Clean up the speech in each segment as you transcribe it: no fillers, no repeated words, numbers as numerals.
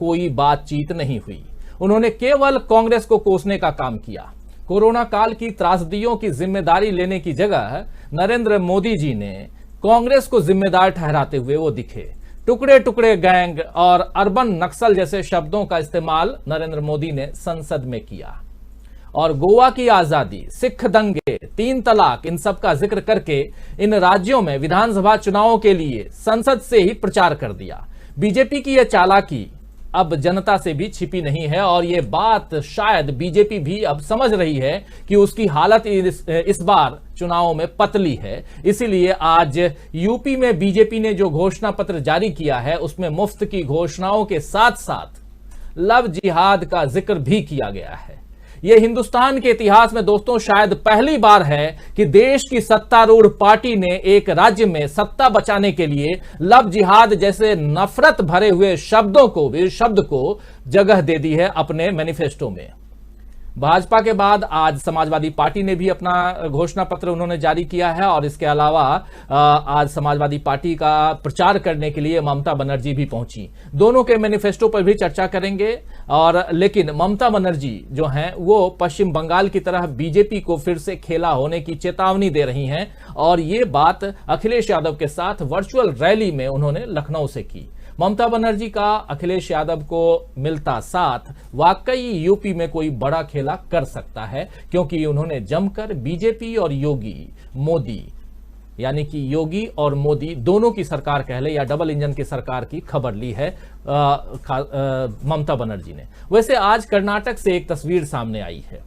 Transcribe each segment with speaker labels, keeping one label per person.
Speaker 1: कोई बातचीत नहीं हुई। उन्होंने केवल कांग्रेस को कोसने का काम किया। कोरोना काल की त्रासदियों की जिम्मेदारी लेने की जगह नरेंद्र मोदी जी ने कांग्रेस को जिम्मेदार ठहराते हुए वो दिखे। टुकड़े टुकड़े गैंग और अर्बन नक्सल जैसे शब्दों का इस्तेमाल नरेंद्र मोदी ने संसद में किया और गोवा की आजादी, सिख दंगे, 3 तलाक, इन सब का जिक्र करके इन राज्यों में विधानसभा चुनावों के लिए संसद से ही प्रचार कर दिया। बीजेपी की यह चालाकी अब जनता से भी छिपी नहीं है और ये बात शायद बीजेपी भी अब समझ रही है कि उसकी हालत इस बार चुनावों में पतली है। इसीलिए आज यूपी में बीजेपी ने जो घोषणा पत्र जारी किया है उसमें मुफ्त की घोषणाओं के साथ साथ लव जिहाद का जिक्र भी किया गया है। यह हिंदुस्तान के इतिहास में दोस्तों शायद पहली बार है कि देश की सत्तारूढ़ पार्टी ने एक राज्य में सत्ता बचाने के लिए लव जिहाद जैसे नफरत भरे हुए शब्द को जगह दे दी है अपने मैनिफेस्टो में। भाजपा के बाद आज समाजवादी पार्टी ने भी अपना घोषणा पत्र उन्होंने जारी किया है और इसके अलावा आज समाजवादी पार्टी का प्रचार करने के लिए ममता बनर्जी भी पहुंची। दोनों के मैनिफेस्टो पर भी चर्चा करेंगे और लेकिन ममता बनर्जी जो हैं वो पश्चिम बंगाल की तरह बीजेपी को फिर से खेला होने की चेतावनी दे रही हैं और ये बात अखिलेश यादव के साथ वर्चुअल रैली में उन्होंने लखनऊ से की। ममता बनर्जी का अखिलेश यादव को मिलता साथ वाकई यूपी में कोई बड़ा खेला कर सकता है, क्योंकि उन्होंने जमकर बीजेपी और मोदी यानी कि योगी और मोदी दोनों की सरकार कह ले या डबल इंजन की सरकार की खबर ली है ममता बनर्जी ने। वैसे आज कर्नाटक से एक तस्वीर सामने आई है।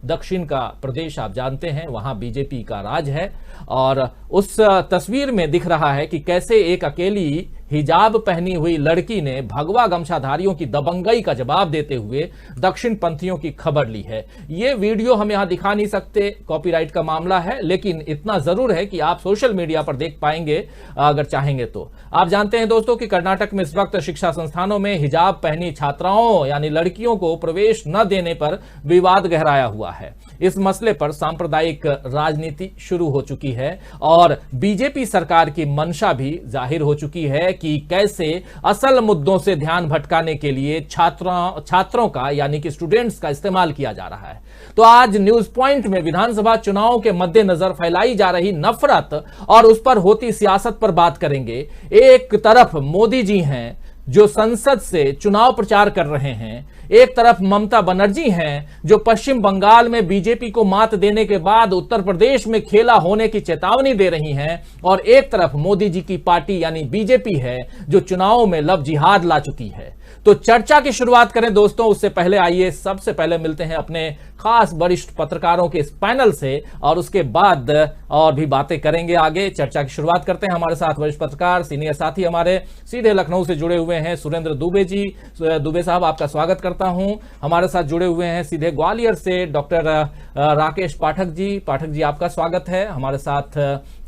Speaker 1: दक्षिण का प्रदेश आप जानते हैं, वहां बीजेपी का राज है और उस तस्वीर में दिख रहा है कि कैसे एक अकेली हिजाब पहनी हुई लड़की ने भगवा गमछाधारियों की दबंगई का जवाब देते हुए दक्षिण पंथियों की खबर ली है। यह वीडियो हम यहां दिखा नहीं सकते, कॉपीराइट का मामला है, लेकिन इतना जरूर है कि आप सोशल मीडिया पर देख पाएंगे अगर चाहेंगे तो। आप जानते हैं दोस्तों कि कर्नाटक में इस वक्त शिक्षा संस्थानों में हिजाब पहनी छात्राओं यानी लड़कियों को प्रवेश न देने पर विवाद गहराया हुआ है। इस मसले पर सांप्रदायिक राजनीति शुरू हो चुकी है और बीजेपी सरकार की मंशा भी जाहिर हो चुकी है कि कैसे असल मुद्दों से ध्यान भटकाने के लिए छात्रों का यानी कि स्टूडेंट्स का इस्तेमाल किया जा रहा है। तो आज न्यूज पॉइंट में विधानसभा चुनाव के मद्देनजर फैलाई जा रही नफरत और उस पर होती सियासत पर बात करेंगे। एक तरफ मोदी जी हैं जो संसद से चुनाव प्रचार कर रहे हैं, एक तरफ ममता बनर्जी हैं जो पश्चिम बंगाल में बीजेपी को मात देने के बाद उत्तर प्रदेश में खेला होने की चेतावनी दे रही हैं, और एक तरफ मोदी जी की पार्टी यानी बीजेपी है जो चुनावों में लव जिहाद ला चुकी है। तो चर्चा की शुरुआत करें दोस्तों। उससे पहले आइए सबसे पहले मिलते हैं अपने खास वरिष्ठ पत्रकारों के इस पैनल से और उसके बाद और भी बातें करेंगे आगे। चर्चा की शुरुआत करते हैं। हमारे साथ वरिष्ठ पत्रकार सीनियर साथी हमारे सीधे लखनऊ से जुड़े हुए हैं सुरेंद्र दुबे जी। दुबे साहब आपका स्वागत करता हूं। हमारे साथ जुड़े हुए हैं सीधे ग्वालियर से डॉक्टर राकेश पाठक जी। पाठक जी आपका स्वागत है। हमारे साथ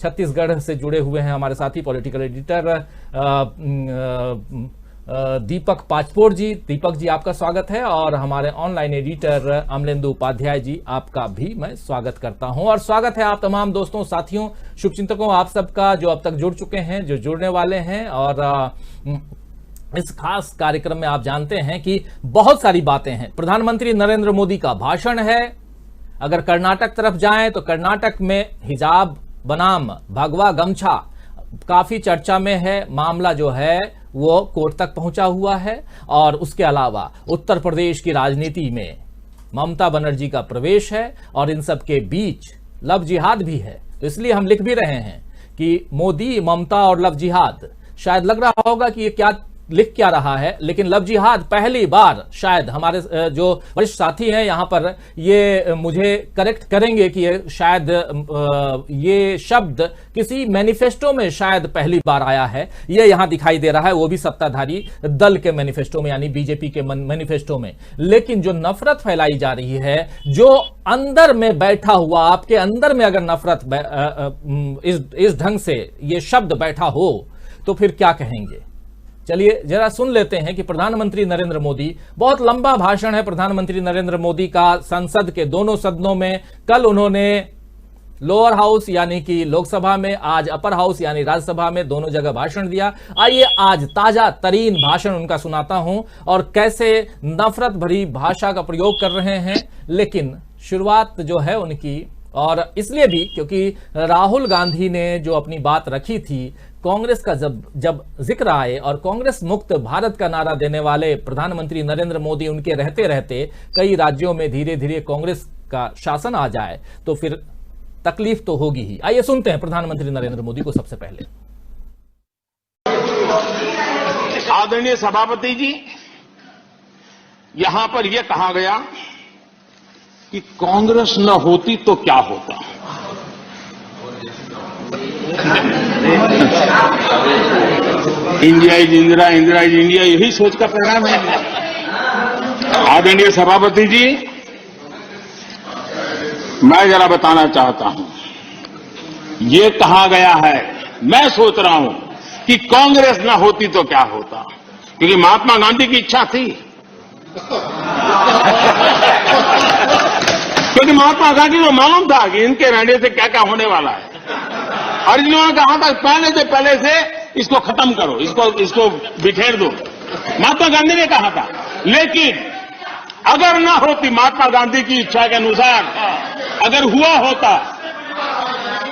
Speaker 1: छत्तीसगढ़ से जुड़े हुए हैं हमारे साथी पॉलिटिकल एडिटर दीपक पाचपोर जी। दीपक जी आपका स्वागत है और हमारे ऑनलाइन एडिटर अमलेंदु उपाध्याय जी आपका भी मैं स्वागत करता हूं। और स्वागत है आप तमाम दोस्तों, साथियों, शुभचिंतकों आप सबका जो अब तक जुड़ चुके हैं, जो जुड़ने वाले हैं। और इस खास कार्यक्रम में आप जानते हैं कि बहुत सारी बातें हैं। प्रधानमंत्री नरेंद्र मोदी का भाषण है। अगर कर्नाटक तरफ जाएं तो कर्नाटक में हिजाब बनाम भगवा गमछा काफी चर्चा में है। मामला जो है वो कोर्ट तक पहुंचा हुआ है। और उसके अलावा उत्तर प्रदेश की राजनीति में ममता बनर्जी का प्रवेश है और इन सब के बीच लव जिहाद भी है। तो इसलिए हम लिख भी रहे हैं कि मोदी, ममता और लव जिहाद। शायद लग रहा होगा कि ये क्या लिख क्या रहा है, लेकिन लव जिहाद पहली बार शायद हमारे जो वरिष्ठ साथी हैं यहां पर ये मुझे करेक्ट करेंगे कि ये शायद ये शब्द किसी मैनिफेस्टो में शायद पहली बार आया है। ये यहां दिखाई दे रहा है, वो भी सत्ताधारी दल के मैनिफेस्टो में यानी बीजेपी के मैनिफेस्टो में। लेकिन जो नफरत फैलाई जा रही है, जो अंदर में बैठा हुआ, आपके अंदर में अगर नफरत इस ढंग से ये शब्द बैठा हो तो फिर क्या कहेंगे। चलिए जरा सुन लेते हैं कि प्रधानमंत्री नरेंद्र मोदी, बहुत लंबा भाषण है प्रधानमंत्री नरेंद्र मोदी का संसद के दोनों सदनों में। कल उन्होंने लोअर हाउस यानी कि लोकसभा में, आज अपर हाउस यानी राज्यसभा में, दोनों जगह भाषण दिया। आइए आज ताजा तरीन भाषण उनका सुनाता हूं और कैसे नफरत भरी भाषा का प्रयोग कर रहे हैं। लेकिन शुरुआत जो है उनकी, और इसलिए भी क्योंकि राहुल गांधी ने जो अपनी बात रखी थी, कांग्रेस का जब जिक्र आए और कांग्रेस मुक्त भारत का नारा देने वाले प्रधानमंत्री नरेंद्र मोदी उनके रहते रहते कई राज्यों में धीरे धीरे कांग्रेस का शासन आ जाए तो फिर तकलीफ तो होगी ही। आइए सुनते हैं प्रधानमंत्री नरेंद्र मोदी को सबसे पहले।
Speaker 2: आदरणीय सभापति जी, यहां पर यह कहा गया कि कांग्रेस न होती तो क्या होता। India is Indira, Indira is India, यही सोच का परिणाम है। आदरणीय सभापति जी, मैं जरा बताना चाहता हूं, ये कहा गया है, मैं सोच रहा हूं कि कांग्रेस न होती तो क्या होता, क्योंकि महात्मा गांधी की इच्छा थी। क्योंकि महात्मा गांधी को मालूम था कि इनके रहने से क्या क्या होने वाला है, और इन्होंने कहा था पहले से पहले से इसको खत्म करो, इसको बिखेर दो। महात्मा गांधी ने कहा था। लेकिन अगर ना होती महात्मा गांधी की इच्छा के अनुसार, अगर हुआ होता,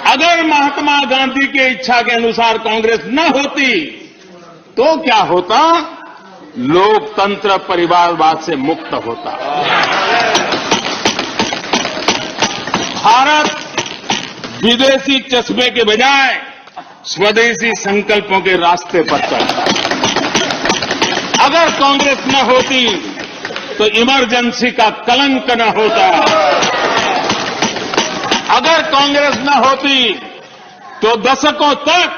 Speaker 2: अगर महात्मा गांधी की इच्छा के अनुसार कांग्रेस न होती तो क्या होता? लोकतंत्र परिवारवाद से मुक्त होता। भारत विदेशी चश्मे के बजाय स्वदेशी संकल्पों के रास्ते पर चलता। अगर कांग्रेस न होती तो इमरजेंसी का कलंक न होता। अगर कांग्रेस न होती तो दशकों तक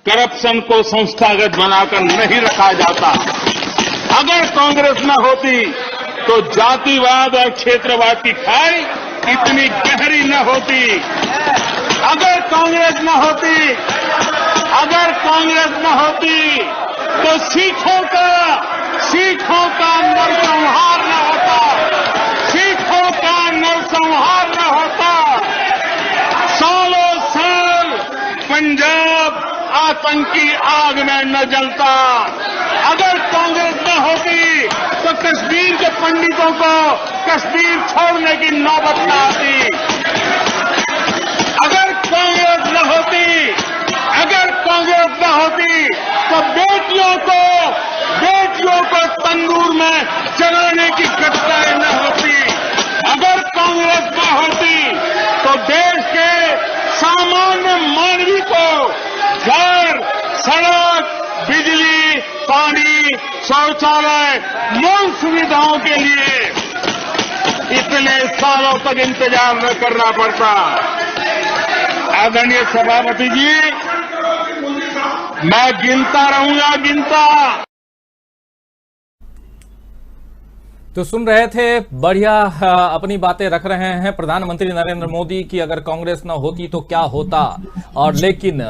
Speaker 2: करप्शन को संस्थागत बनाकर नहीं रखा जाता। अगर कांग्रेस न होती तो जातिवाद और क्षेत्रवाद की खाई इतनी गहरी न होती। अगर कांग्रेस न होती, अगर कांग्रेस न होती तो सिखों का नरसंहार न होता। सिखों का नरसंहार न होता। सालों साल पंजाब आतंकी आग में न जलता। अगर कांग्रेस न होती तो कश्मीर के पंडितों को कश्मीर छोड़ने की नौबत न आती। अगर कांग्रेस न होती, अगर कांग्रेस न होती तो बेटियों को तंदूर में जलाने की घटनाएं न होती। अगर कांग्रेस न होती तो देश के सामान्य मानवी को घर, सड़क, बिजली, पानी, शौचालय, मूल सुविधाओं के लिए इतने सालों तक इंतजार न करना पड़ता। आदरणीय सभापति जी, मैं गिनता रहूंगा, गिनता।
Speaker 1: तो सुन रहे थे, बढ़िया अपनी बातें रख रहे हैं प्रधानमंत्री नरेंद्र मोदी की अगर कांग्रेस न होती तो क्या होता। और लेकिन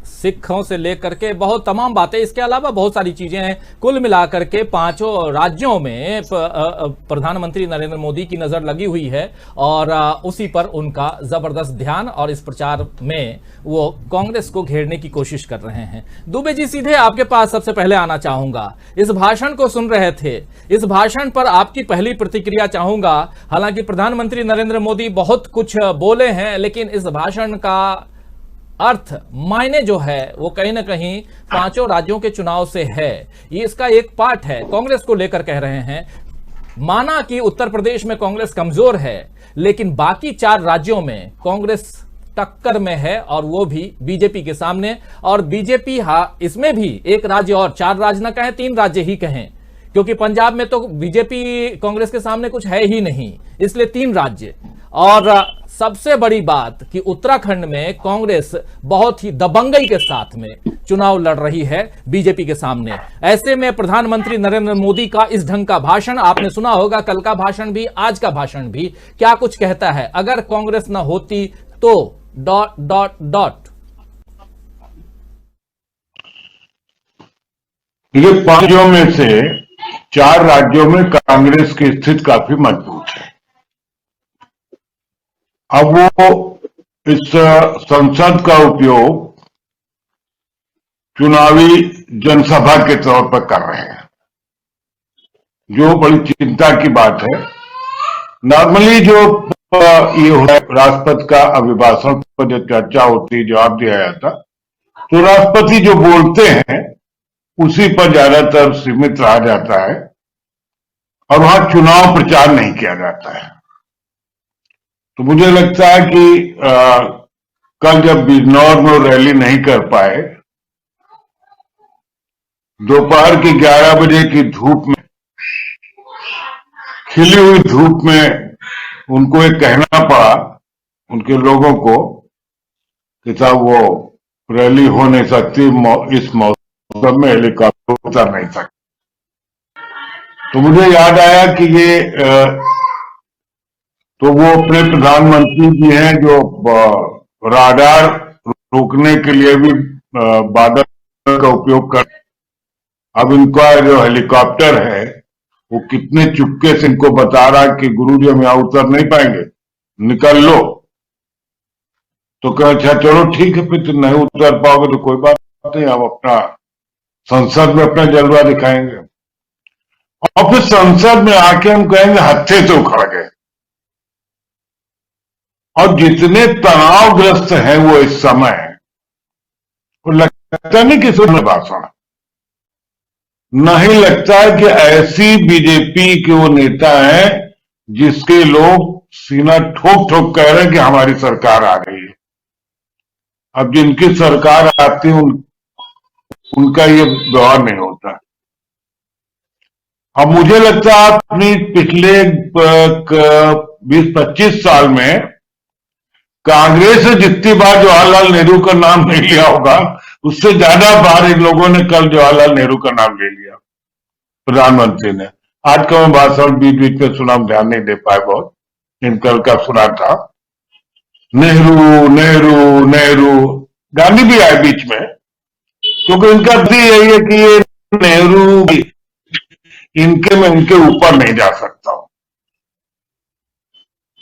Speaker 1: सिखों से लेकर के बहुत तमाम बातें, इसके अलावा बहुत सारी चीजें हैं। कुल मिलाकर के पांचों राज्यों में प्रधानमंत्री नरेंद्र मोदी की नजर लगी हुई है और उसी पर उनका जबरदस्त ध्यान, और इस प्रचार में वो कांग्रेस को घेरने की कोशिश कर रहे हैं। दुबे जी, सीधे आपके पास सबसे पहले आना चाहूंगा। इस भाषण को सुन रहे थे, इस भाषण पर आपकी पहली प्रतिक्रिया चाहूंगा। हालांकि प्रधानमंत्री नरेंद्र मोदी बहुत कुछ बोले हैं, लेकिन इस भाषण का अर्थ, मायने जो है वो कहीं ना कहीं पांचों राज्यों के चुनाव से है। ये इसका एक पार्ट है। कांग्रेस को लेकर कह रहे हैं, माना कि उत्तर प्रदेश में कांग्रेस कमजोर है, लेकिन बाकी 4 राज्यों में कांग्रेस टक्कर में है, और वो भी बीजेपी के सामने। और बीजेपी इसमें भी एक राज्य और, 4 राज्य ना कहें, 3 राज्य ही कहें, क्योंकि पंजाब में तो बीजेपी कांग्रेस के सामने कुछ है ही नहीं, इसलिए 3 राज्य। और सबसे बड़ी बात कि उत्तराखंड में कांग्रेस बहुत ही दबंगई के साथ में चुनाव लड़ रही है बीजेपी के सामने। ऐसे में प्रधानमंत्री नरेंद्र मोदी का इस ढंग का भाषण आपने सुना होगा, कल का भाषण भी, आज का भाषण भी, क्या कुछ कहता है? अगर कांग्रेस न होती तो ...
Speaker 3: ये 5 राज्यों में से 4 राज्यों में कांग्रेस की स्थिति काफी मजबूत है। अब वो इस संसद का उपयोग चुनावी जनसभा के तौर पर कर रहे हैं, जो बड़ी चिंता की बात है। नॉर्मली जो ये राष्ट्रपति का अभिभाषण पर जो चर्चा होती, जवाब दिया जाता, तो राष्ट्रपति जो बोलते हैं उसी पर ज्यादातर सीमित रहा जाता है और वहां चुनाव प्रचार नहीं किया जाता है। तो मुझे लगता है कि कल जब बिजनौर में रैली नहीं कर पाए, दोपहर के 11 बजे की धूप में, खिली हुई धूप में उनको एक कहना पड़ा उनके लोगों को कि साहब वो रैली हो नहीं सकती, इस मौसम में हेलीकॉप्टर उतर नहीं सकते। तो मुझे याद आया कि ये तो वो अपने प्रधानमंत्री जी हैं जो राडार रोकने के लिए भी बादल का उपयोग कर, अब इनका जो हेलीकॉप्टर है वो कितने चुपके से इनको बता रहा कि गुरुजी हम यहां उतर नहीं पाएंगे, निकल लो। तो कहा अच्छा चलो ठीक है, फिर तो नहीं उतर पाओगे तो कोई बात नहीं, हम अपना संसद में अपना जलवा दिखाएंगे। और फिर संसद में आके हम कहेंगे हत्थे से उखड़ गए। और जितने तनावग्रस्त हैं वो इस समय, वो लगता नहीं कि सुन भाषण, नहीं लगता है कि ऐसी बीजेपी के वो नेता हैं जिसके लोग सीना ठोक ठोक कह रहे हैं कि हमारी सरकार आ रही है। अब जिनकी सरकार आती है उनका ये व्यवहार नहीं होता। अब मुझे लगता है अपनी पिछले 20-25 साल में कांग्रेस ने जितनी बार जवाहरलाल नेहरू का नाम नहीं लिया होगा, उससे ज्यादा बार इन लोगों ने कल जवाहरलाल नेहरू का नाम ले लिया, प्रधानमंत्री ने। आज का मैं भाषण बीच बीच में सुना, ध्यान नहीं दे पाए बहुत, इन कल का सुना था, नेहरू नेहरू नेहरू, गांधी भी आए बीच में, क्योंकि इनका यही है कि ये नेहरू इनके में इनके ऊपर नहीं जा सकता।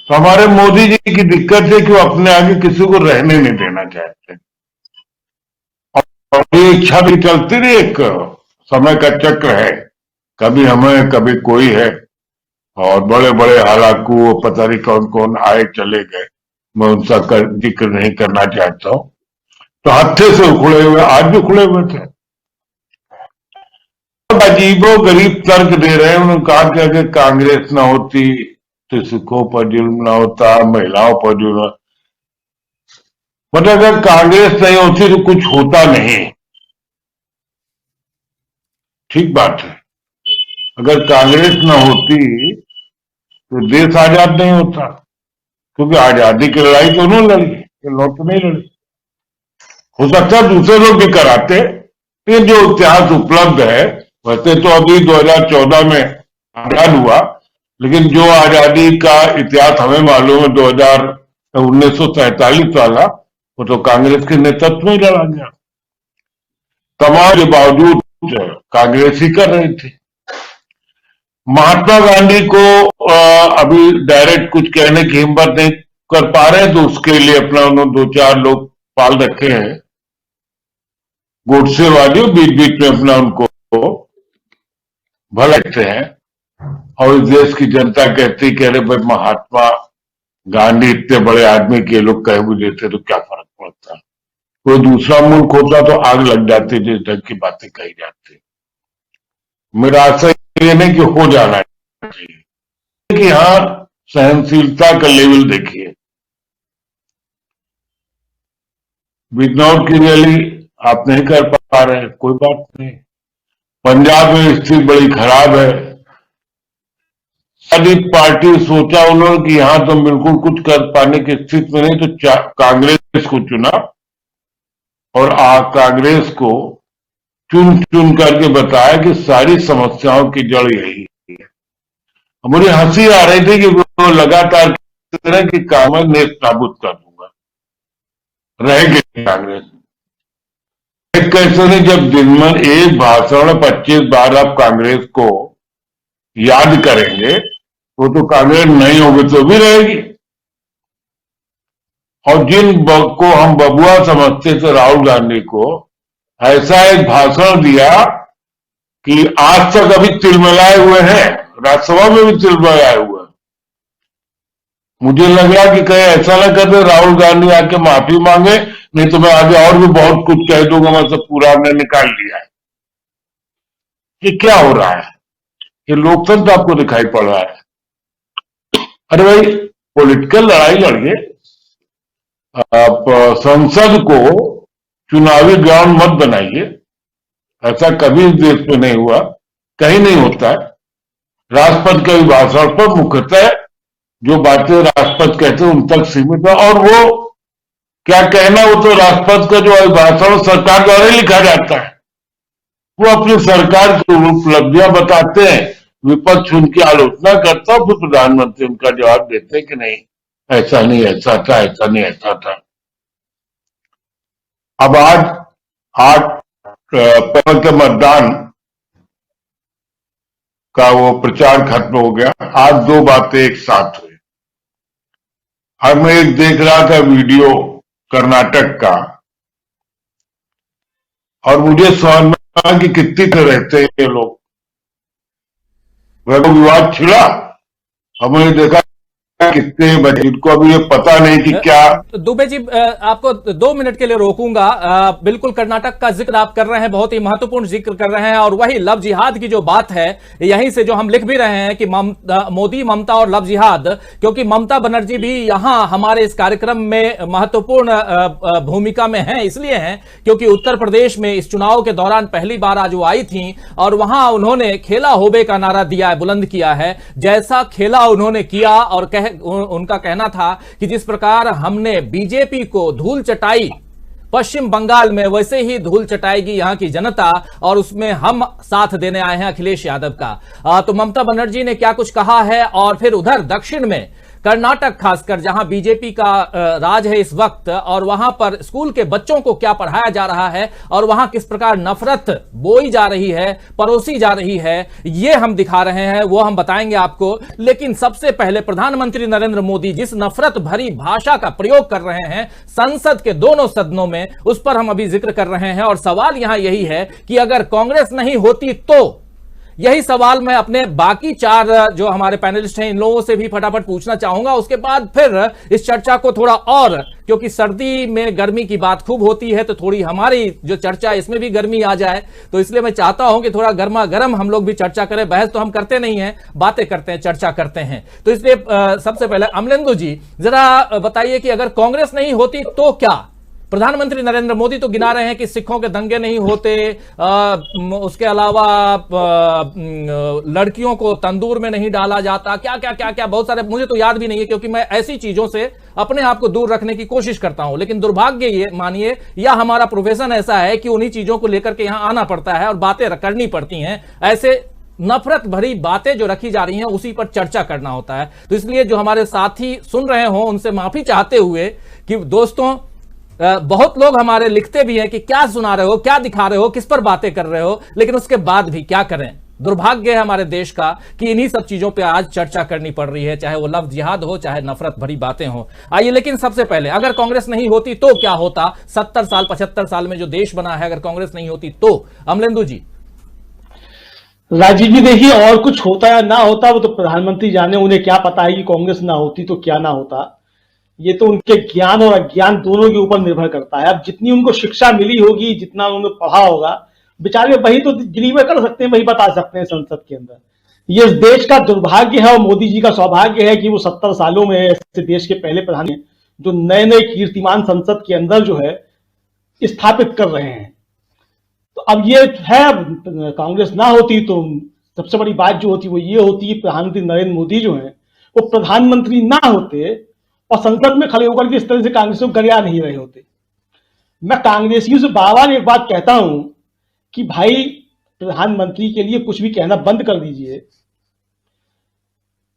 Speaker 3: तो हमारे मोदी जी की दिक्कत है कि वो अपने आगे किसी को रहने नहीं देना चाहते, और ये इच्छा भी चलती रही, एक समय का चक्र है, कभी हमें कभी कोई है, और बड़े बड़े हालाकू पता नहीं कौन कौन आए चले गए, मैं उनका जिक्र नहीं करना चाहता हूं। तो हत्थे से उखड़े हुए, आज भी उखड़े हुए थे। अजीबो गरीब तर्क दे रहे हैं। उन्होंने कहा कि अगर कांग्रेस ना होती तो सिखों पर जुल्म ना होता, महिलाओं पर जुल्म, मतलब अगर कांग्रेस नहीं होती तो कुछ होता नहीं। ठीक बात है, अगर कांग्रेस ना होती तो देश आजाद नहीं होता, क्योंकि आजादी की लड़ाई तो उन्होंने लड़ी, ये लोग तो नहीं लड़ी। हो सकता है दूसरे लोग भी कराते, ये जो इतिहास उपलब्ध है, वैसे तो अभी 2014 में आजाद हुआ, लेकिन जो आजादी का इतिहास हमें मालूम है 1947 वाला, वो तो कांग्रेस के नेतृत्व में लड़ा गया। तमाम के बावजूद कांग्रेस ही कर रही थी। महात्मा गांधी को अभी डायरेक्ट कुछ कहने की हिम्मत नहीं कर पा रहे, तो उसके लिए अपना उन्होंने 2-4 लोग पाल रखे हैं, गोडसे वाले, बीच बीच में अपना उनको भला कहते हैं, और इस देश की जनता कहती कह रहे भाई महात्मा गांधी इतने बड़े आदमी के लोग कह भी देते तो क्या फर्क पड़ता। कोई दूसरा मुल्क होता तो आग लग जाती जिस ढंग की बातें कही जाती। मेरा आशा ये नहीं कि हो जाना चाहिए कि हाँ सहनशीलता का लेवल देखिए। बिजनौर की रैली आप नहीं कर पा रहे, कोई बात नहीं। पंजाब में स्थिति बड़ी खराब है। सारी पार्टी सोचा उन्होंने कि यहां तो बिल्कुल कुछ कर पाने की स्थिति में नहीं, तो कांग्रेस को चुना, और कांग्रेस को चुन चुन करके बताया कि सारी समस्याओं की जड़ यही है। मुझे हंसी आ रही थी कि वो लगातार कह रहे कि कांग्रेस नेस्त नाबूद कर दूंगा, रहेगी कांग्रेस। कैसे नहीं, जब दिन में एक भाषण 25 बार आप कांग्रेस को याद करेंगे, वो तो कांग्रेस नहीं होगी तो भी रहेगी। और को हम बबुआ समझते थे, राहुल गांधी को, ऐसा एक भाषण दिया कि आज तक अभी तिलमिलाए हुए हैं, राज्यसभा में भी तिलमिलाए हुए हैं। मुझे लगा कि कहीं ऐसा ना कर दे राहुल गांधी आके माफी मांगे, नहीं तो मैं आगे और भी बहुत कुछ कह दूंगा, मैं सब पूरा हमने निकाल लिया है। ये क्या हो रहा है? ये लोकतंत्र आपको दिखाई पड़ रहा है? अरे भाई, पॉलिटिकल लड़ाई लड़िए, आप संसद को चुनावी ग्राउंड मत बनाइए। ऐसा कभी इस देश में नहीं हुआ, कहीं नहीं होता है। राष्ट्रपति के भाषण पर मुख्यतः जो बातें राष्ट्रपति कहते हैं उन तक सीमित है, और वो क्या कहना, वो तो राष्ट्रपति का जो भाषण सरकार द्वारा लिखा जाता है। वो अपनी सरकार की उपलब्धियां बताते हैं, विपक्ष उनकी आलोचना करता है, फिर प्रधानमंत्री उनका जवाब देते हैं कि नहीं ऐसा नहीं ऐसा था, ऐसा नहीं ऐसा था। अब आज 8 अप्रैल के मतदान का वो प्रचार खत्म हो गया। आज 2 बातें एक साथ हुई। आज मैं एक देख रहा था वीडियो कर्नाटक का, और मुझे समझ में आया कि कितनी तरह रहते हैं ये लोग। वह विवाद छिड़ा, हमने देखा कितने बच्चे, इनको अभी ये पता नहीं कि क्या।
Speaker 1: दुबे जी, आपको 2 मिनट के लिए रोकूंगा। बिल्कुल कर्नाटक का जिक्र आप कर रहे हैं, बहुत ही महत्वपूर्ण जिक्र कर रहे हैं, और वही लव जिहाद की जो बात है, यहीं से जो हम लिख भी रहे हैं कि मोदी, ममता और लव जिहाद, क्योंकि ममता बनर्जी भी यहां हमारे इस कार्यक्रम में महत्वपूर्ण भूमिका में हैं। इसलिए हैं क्योंकि उत्तर प्रदेश में इस चुनाव के दौरान पहली बार आज वो आई थी, और वहां उन्होंने खेला होबे का नारा दिया है, बुलंद किया है। जैसा खेला उन्होंने किया, और उनका कहना था कि जिस प्रकार हमने बीजेपी को धूल चटाई पश्चिम बंगाल में, वैसे ही धूल चटाएगी यहां की जनता, और उसमें हम साथ देने आए हैं अखिलेश यादव का। तो ममता बनर्जी ने क्या कुछ कहा है, और फिर उधर दक्षिण में कर्नाटक खासकर जहां बीजेपी का राज है इस वक्त, और वहां पर स्कूल के बच्चों को क्या पढ़ाया जा रहा है, और वहां किस प्रकार नफरत बोई जा रही है, परोसी जा रही है, ये हम दिखा रहे हैं, वो हम बताएंगे आपको। लेकिन सबसे पहले प्रधानमंत्री नरेंद्र मोदी जिस नफरत भरी भाषा का प्रयोग कर रहे हैं संसद के दोनों सदनों में, उस पर हम अभी जिक्र कर रहे हैं। और सवाल यहां यही है कि अगर कांग्रेस नहीं होती तो, यही सवाल मैं अपने बाकी 4 जो हमारे पैनलिस्ट हैं इन लोगों से भी फटाफट पूछना चाहूंगा। उसके बाद फिर इस चर्चा को थोड़ा और, क्योंकि सर्दी में गर्मी की बात खूब होती है, तो थोड़ी हमारी जो चर्चा इसमें भी गर्मी आ जाए, तो इसलिए मैं चाहता हूं कि थोड़ा गर्मा गर्म हम लोग भी चर्चा करें। बहस तो हम करते नहीं हैं, बातें करते हैं, चर्चा करते हैं। तो इसलिए सबसे पहले अमलेंदु जी जरा बताइए कि अगर कांग्रेस नहीं होती तो क्या? प्रधानमंत्री नरेंद्र मोदी तो गिना रहे हैं कि सिखों के दंगे नहीं होते, उसके अलावा लड़कियों को तंदूर में नहीं डाला जाता, क्या क्या क्या क्या, बहुत सारे, मुझे तो याद भी नहीं है क्योंकि मैं ऐसी चीजों से अपने आप को दूर रखने की कोशिश करता हूं। लेकिन दुर्भाग्य ये मानिए, या हमारा प्रोफेशन ऐसा है कि उन्हीं चीजों को लेकर के यहां आना पड़ता है और बातें करनी पड़ती हैं। ऐसे नफरत भरी बातें जो रखी जा रही हैं उसी पर चर्चा करना होता है। तो इसलिए जो हमारे साथी सुन रहे हो उनसे माफी चाहते हुए कि दोस्तों, बहुत लोग हमारे लिखते भी हैं कि क्या सुना रहे हो, क्या दिखा रहे हो, किस पर बातें कर रहे हो, लेकिन उसके बाद भी क्या करें। दुर्भाग्य है हमारे देश का कि इन्हीं सब चीजों पे आज चर्चा करनी पड़ रही है, चाहे वो लव जिहाद हो, चाहे नफरत भरी बातें हो। आइए, लेकिन सबसे पहले अगर कांग्रेस नहीं होती तो क्या होता? 70 साल 75 साल में जो देश बना है, अगर कांग्रेस नहीं होती तो। अमलेंदु जी।
Speaker 4: राजीव जी, देखिए, और कुछ होता या ना होता वो तो प्रधानमंत्री जाने, उन्हें क्या पता है कि कांग्रेस ना होती तो क्या ना होता। ये तो उनके ज्ञान और अज्ञान दोनों के ऊपर निर्भर करता है। अब जितनी उनको शिक्षा मिली होगी, जितना उन्होंने पढ़ा होगा, बेचारे वही तो डिलीवर कर सकते हैं, वही बता सकते हैं संसद के अंदर। ये इस देश का दुर्भाग्य है और मोदी जी का सौभाग्य है कि वो 70 सालों में ऐसे देश के पहले प्रधान हैं जो नए नए कीर्तिमान संसद के अंदर जो है स्थापित कर रहे हैं। तो अब ये है, कांग्रेस ना होती तो सबसे बड़ी बात जो होती वो ये होती कि प्रधानमंत्री नरेंद्र मोदी जो है वो प्रधानमंत्री ना होते और संसद में खड़े होकर के इस तरह से कांग्रेस को गरिया नहीं रहे होते। मैं कांग्रेसियों से बार-बार एक बात कहता हूं कि भाई, प्रधानमंत्री के लिए कुछ भी कहना बंद कर दीजिए।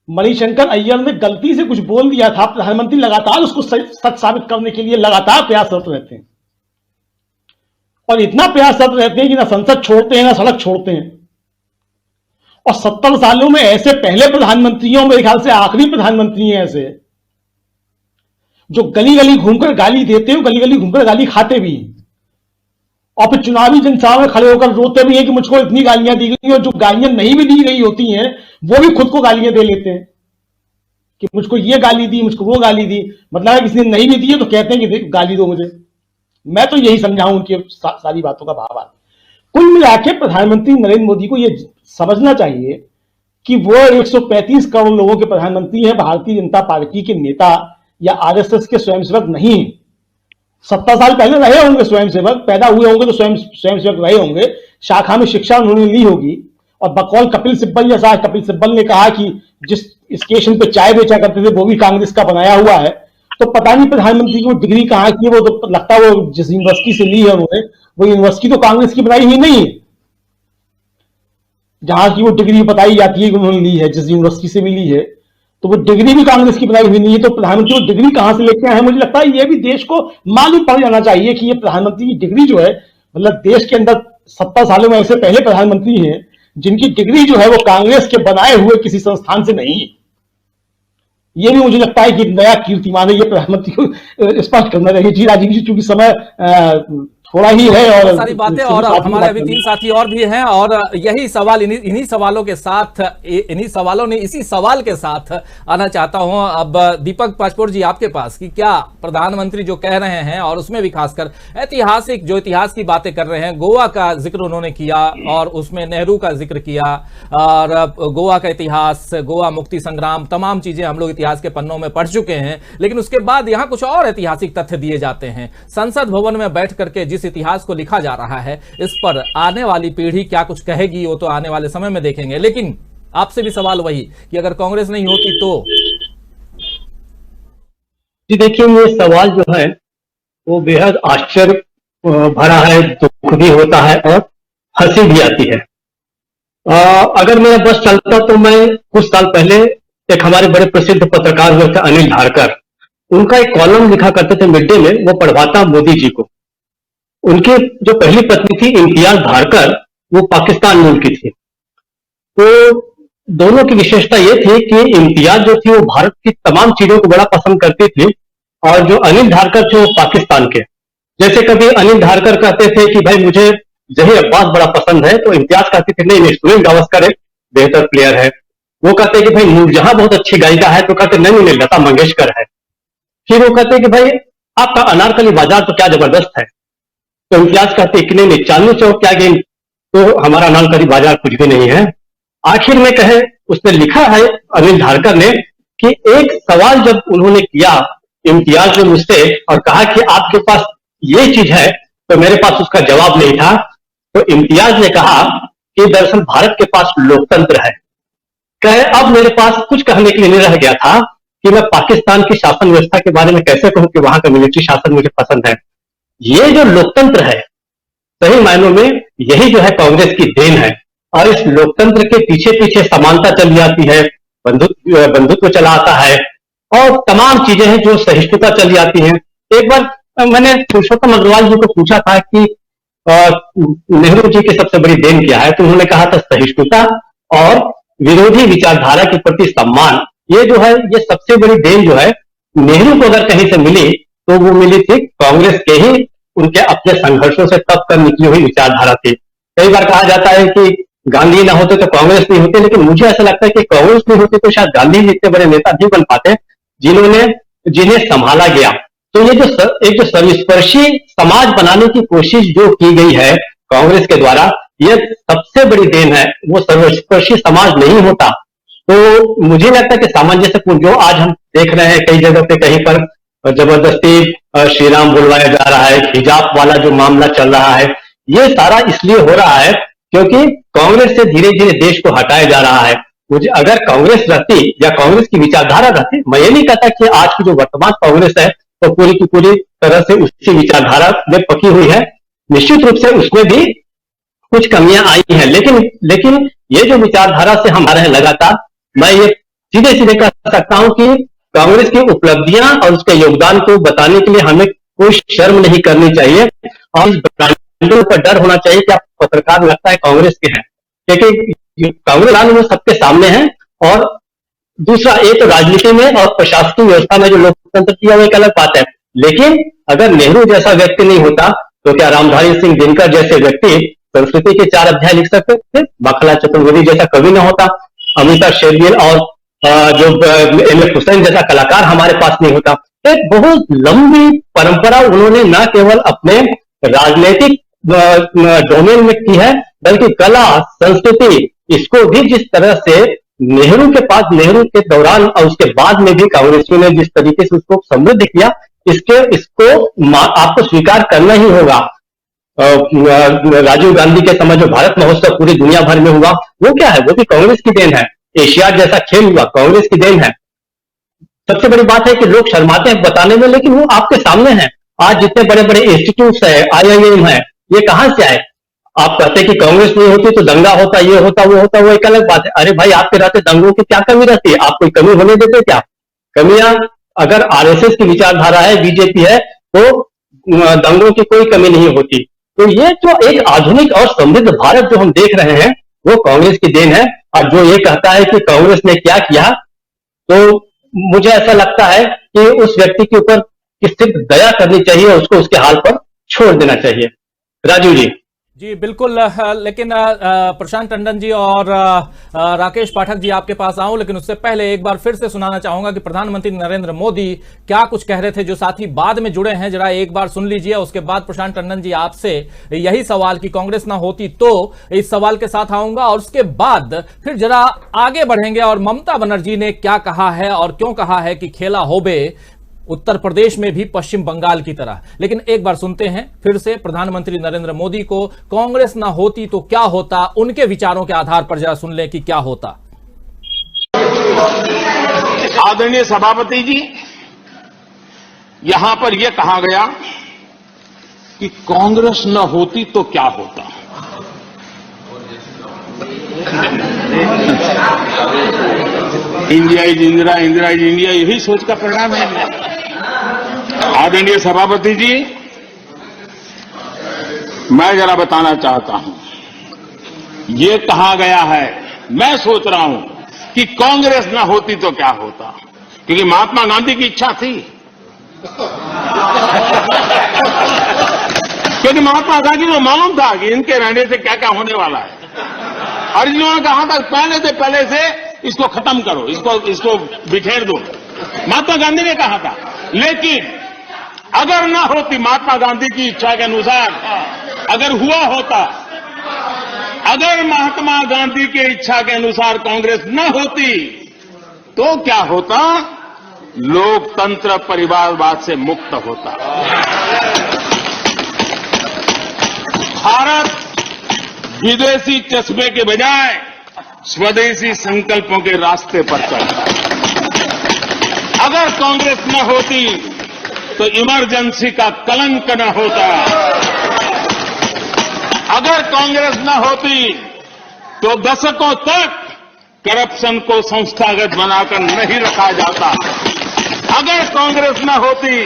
Speaker 4: मणिशंकर अय्यर ने गलती से कुछ बोल दिया था, प्रधानमंत्री लगातार उसको सच साबित करने के लिए लगातार प्रयासरत रहते हैं, और इतना प्रयासरत रहते हैं कि ना संसद छोड़ते हैं ना सड़क छोड़ते हैं। और 70 सालों में ऐसे पहले प्रधानमंत्रियों, मेरे ख्याल से आखिरी प्रधानमंत्री हैं ऐसे, जो गली गली घूमकर गाली देते हो, गली गली घूमकर गाली खाते भी हैं, और फिर चुनावी जनसभा में खड़े होकर रोते भी हैं कि मुझको इतनी गालियां दी गई, और जो गालियां नहीं भी दी गई होती हैं वो भी खुद को गालियां दे लेते हैं कि मुझको ये गाली दी, मुझको वो गाली दी। मतलब है किसी ने नहीं भी दी है तो कहते हैं कि गाली दो मुझे। मैं तो यही समझा हूं उनकी सारी बातों का भाव। कुल मिला के प्रधानमंत्री नरेंद्र मोदी को यह समझना चाहिए कि वो 135 करोड़ लोगों के प्रधानमंत्री हैं, भारतीय जनता पार्टी के नेता या आरएसएस के स्वयंसेवक नहीं। 70 साल पहले रहे होंगे स्वयंसेवक, पैदा हुए होंगे तो स्वयंसेवक रहे होंगे, शाखा में शिक्षा उन्होंने ली होगी। और बकौल कपिल सिब्बल जैसा, कपिल सिब्बल ने कहा कि जिस स्टेशन पे चाय बेचा करते थे वो भी कांग्रेस का बनाया हुआ है। तो पता नहीं प्रधानमंत्री की वो डिग्री कहां की है, वो तो लगता है वो जिस यूनिवर्सिटी से ली है उन्होंने, वो यूनिवर्सिटी तो कांग्रेस की बनाई हुई नहीं है। जहां की वो डिग्री बताई जाती है कि उन्होंने ली है, जिस यूनिवर्सिटी से भी ली है, तो वो डिग्री भी कांग्रेस की बनाई हुई नहीं है। तो प्रधानमंत्री वो डिग्री कहां से लेके आए हैं? मुझे लगता है ये भी देश को मालूम पड़ जाना चाहिए कि ये प्रधानमंत्री की डिग्री जो है, मतलब देश के अंदर 70 सालों में ऐसे पहले प्रधानमंत्री हैं जिनकी डिग्री जो है वो कांग्रेस के बनाए हुए किसी संस्थान से नहीं है। ये भी मुझे लगता है कि नया कीर्तिमान है, ये प्रधानमंत्री को स्पष्ट करना चाहिए। जी राजीव जी, चूंकि समय थोड़ा ही है और
Speaker 1: सारी बातें, और हमारे अभी 3 साथी और भी हैं, और यही सवाल इन्हीं सवालों के साथ, इन्हीं सवालों ने इसी सवाल के साथ आना चाहता हूं अब दीपक पासपोर्ट जी आपके पास कि क्या प्रधानमंत्री जो कह रहे हैं, और उसमें भी खासकर ऐतिहासिक जो इतिहास की बातें कर रहे हैं, गोवा का जिक्र उन्होंने किया और उसमें नेहरू का जिक्र किया, और गोवा का इतिहास, गोवा मुक्ति संग्राम, तमाम चीजें हम लोग इतिहास के पन्नों में पढ़ चुके हैं, लेकिन उसके बाद यहां कुछ और ऐतिहासिक तथ्य दिए जाते हैं। संसद भवन में बैठ करके जिस इतिहास को लिखा जा रहा है, इस पर आने वाली पीढ़ी क्या कुछ कहेगी वो तो आने वाले समय में देखेंगे। लेकिन आपसे भी सवाल वही कि अगर कांग्रेस नहीं होती तो?
Speaker 5: जी देखिए, ये सवाल जो है वो बेहद आश्चर्य भरा है, दुख भी होता है और हंसी भी आती है। अगर मेरा बस चलता तो मैं कुछ साल पहले एक हमारे बड़े प्रसिद्ध पत्रकार हुए थे अनिल धारकर, उनका एक कॉलम लिखा करते थे मिड डे में, वो पढ़वाता मोदी जी को। उनकी जो पहली पत्नी थी इम्तियाज धारकर, वो पाकिस्तान मूल की थी। तो दोनों की विशेषता ये थी कि इम्तियाज जो थी वो भारत की तमाम चीजों को बड़ा पसंद करती थी, और जो अनिल धारकर थे वो पाकिस्तान के। जैसे कभी अनिल धारकर कहते थे कि भाई मुझे जहीर अब्बास बड़ा पसंद है, तो इम्तियाज कहती थी नहीं, सुनील गावस्कर एक बेहतर प्लेयर है। वो कहते कि भाई नूरजहां बहुत अच्छी गायिका है, तो कहते नहीं नहीं, लता मंगेशकर है। फिर वो कहते कि भाई आपका अनारकली बाजार तो क्या जबरदस्त है, तो इम्तियाज कहते कि नहीं, चांदनी चौक क्या गेम, तो हमारा अनारकली बाजार कुछ भी नहीं है। आखिर में कहे, उसने लिखा है अनिल धारकर ने कि एक सवाल जब उन्होंने किया इम्तियाज ने मुझसे और कहा कि आपके पास ये चीज है, तो मेरे पास उसका जवाब नहीं था। तो इम्तियाज ने कहा कि दरअसल भारत के पास लोकतंत्र है। कहे अब मेरे पास कुछ कहने के लिए नहीं रह गया था कि मैं पाकिस्तान की शासन व्यवस्था के बारे में कैसे कहूं कि वहां का मिलिट्री शासन मुझे पसंद है। ये जो लोकतंत्र है, सही मायनों में यही जो है कांग्रेस की देन है, और इस लोकतंत्र के पीछे पीछे समानता चली जाती है, बंधुत्व चला आता है, और तमाम चीजें हैं जो सहिष्णुता चली आती हैं। एक बार मैंने पुरुषोत्तम अग्रवाल जी को पूछा था कि नेहरू जी की सबसे बड़ी देन क्या है, तो उन्होंने कहा था सहिष्णुता और विरोधी विचारधारा के प्रति सम्मान। ये जो है, ये सबसे बड़ी देन जो है नेहरू को अगर कहीं से मिली तो वो मिली थी कांग्रेस के ही उनके अपने संघर्षों से तब कर निकली हुई विचारधारा थी। कई बार कहा जाता है कि गांधी ना होते तो कांग्रेस नहीं होती, लेकिन मुझे ऐसा लगता है कि कांग्रेस नहीं होती तो शायद गांधी जी इतने बड़े नेता नहीं बन पाते जिन्हें संभाला गया। तो ये जो एक जो सर्वस्पर्शी समाज बनाने की कोशिश जो की गई है कांग्रेस के द्वारा, ये सबसे बड़ी देन है। वो सर्वस्पर्शी समाज नहीं होता तो मुझे लगता है कि सामंजस्यपूर्ण जो आज हम देख रहे हैं कई जगह पे, कहीं पर जबरदस्ती श्री राम बुलवाया जा रहा है, हिजाब वाला जो मामला चल रहा है, ये सारा इसलिए हो रहा है क्योंकि कांग्रेस से धीरे धीरे देश को हटाया जा रहा है। मुझे अगर कांग्रेस रहती या कांग्रेस की विचारधारा रहती, मैं ये नहीं कहता कि आज की जो वर्तमान कांग्रेस है तो पूरी की पूरी तरह से उसी विचारधारा में पकी हुई है। निश्चित रूप से उसमें भी कुछ कमियां आई हैं, लेकिन ये जो विचारधारा से हम आ रहे हैं लगातार, मैं ये सीधे सीधे कह सकता हूं कि कांग्रेस की उपलब्धियां और उसके योगदान को बताने के लिए हमें कोई शर्म नहीं करनी चाहिए, और इस ब्रांडों पर डर होना चाहिए कि आप पत्रकार लगता है कांग्रेस के हैं, क्योंकि कांग्रेस वो सबके सामने है और दूसरा, एक राजनीति में और प्रशासकीय व्यवस्था में जो लोकतंत्र किया वो एक अलग बात है, लेकिन अगर नेहरू जैसा व्यक्ति नहीं होता तो क्या रामधारी सिंह दिनकर जैसे व्यक्ति संस्कृति के 4 अध्याय लिख सकते थे? माखनलाल चतुर्वेदी जैसा कवि न होता, अमिता शेरगिल और जो एम.एफ. हुसैन जैसा कलाकार हमारे पास नहीं होता। एक बहुत लंबी परंपरा उन्होंने न केवल अपने राजनीतिक डोमेन में की है, बल्कि कला, संस्कृति, इसको भी जिस तरह से नेहरू के पास, नेहरू के दौरान और उसके बाद में भी कांग्रेसियों ने जिस तरीके से उसको समृद्ध किया, इसको आपको स्वीकार करना ही होगा। राजीव गांधी के समय जो भारत महोत्सव पूरी दुनिया भर में हुआ, वो क्या है? वो भी कांग्रेस की देन है। एशियाड जैसा खेल हुआ, कांग्रेस की देन है। सबसे बड़ी बात है कि लोग शर्माते हैं बताने में, लेकिन वो आपके सामने है। आज जितने बड़े बड़े इंस्टीट्यूट है, IIM है, ये कहां से आए? आप कहते हैं कि कांग्रेस नहीं होती तो दंगा होता, ये होता, वो एक अलग बात है। अरे भाई, आपके रहते दंगों की क्या कमी रहती है? आप कोई कमी होने देते क्या? कमियां अगर RSS की विचारधारा है, बीजेपी है, तो दंगों की कोई कमी नहीं होती। तो ये जो एक आधुनिक और समृद्ध भारत जो हम देख रहे हैं, वो कांग्रेस की देन है। और जो ये कहता है कि कांग्रेस ने क्या किया, तो मुझे ऐसा लगता है कि उस व्यक्ति के ऊपर सिर्फ दया करनी चाहिए, उसको उसके हाल पर छोड़ देना चाहिए। राजीव जी।
Speaker 1: जी बिल्कुल, लेकिन प्रशांत टंडन जी और राकेश पाठक जी आपके पास आऊं, लेकिन उससे पहले एक बार फिर से सुनाना चाहूंगा कि प्रधानमंत्री नरेंद्र मोदी क्या कुछ कह रहे थे। जो साथी बाद में जुड़े हैं, जरा एक बार सुन लीजिए। उसके बाद प्रशांत टंडन जी आपसे यही सवाल कि कांग्रेस ना होती तो, इस सवाल के साथ आऊंगा, और उसके बाद फिर जरा आगे बढ़ेंगे और ममता बनर्जी ने क्या कहा है और क्यों कहा है कि खेला होबे उत्तर प्रदेश में भी पश्चिम बंगाल की तरह। लेकिन एक बार सुनते हैं फिर से प्रधानमंत्री नरेंद्र मोदी को, कांग्रेस ना होती तो क्या होता, उनके विचारों के आधार पर जरा सुन लें कि क्या होता।
Speaker 2: आदरणीय सभापति जी, यहां पर यह कहा गया कि कांग्रेस न होती तो क्या होता। India is Indira, Indira is India, यही सोच का परिणाम है। आदरणीय सभापति जी, मैं जरा बताना चाहता हूं, ये कहा गया है, मैं सोच रहा हूं कि कांग्रेस न होती तो क्या होता, क्योंकि महात्मा गांधी की इच्छा थी। क्योंकि महात्मा गांधी को मालूम था कि इनके रहने से क्या क्या होने वाला है, और इन्होंने कहा था पहले से इसको खत्म करो, इसको बिखेर दो। महात्मा गांधी ने कहा था। लेकिन अगर ना होती महात्मा गांधी की इच्छा के अनुसार, अगर हुआ होता, अगर महात्मा गांधी की इच्छा के अनुसार कांग्रेस न होती तो क्या होता? लोकतंत्र परिवारवाद से मुक्त होता। भारत विदेशी चश्मे के बजाय स्वदेशी संकल्पों के रास्ते पर चलता। अगर कांग्रेस न होती तो इमरजेंसी का कलंक न होता। अगर कांग्रेस न होती तो दशकों तक करप्शन को संस्थागत बनाकर नहीं रखा जाता। अगर कांग्रेस न होती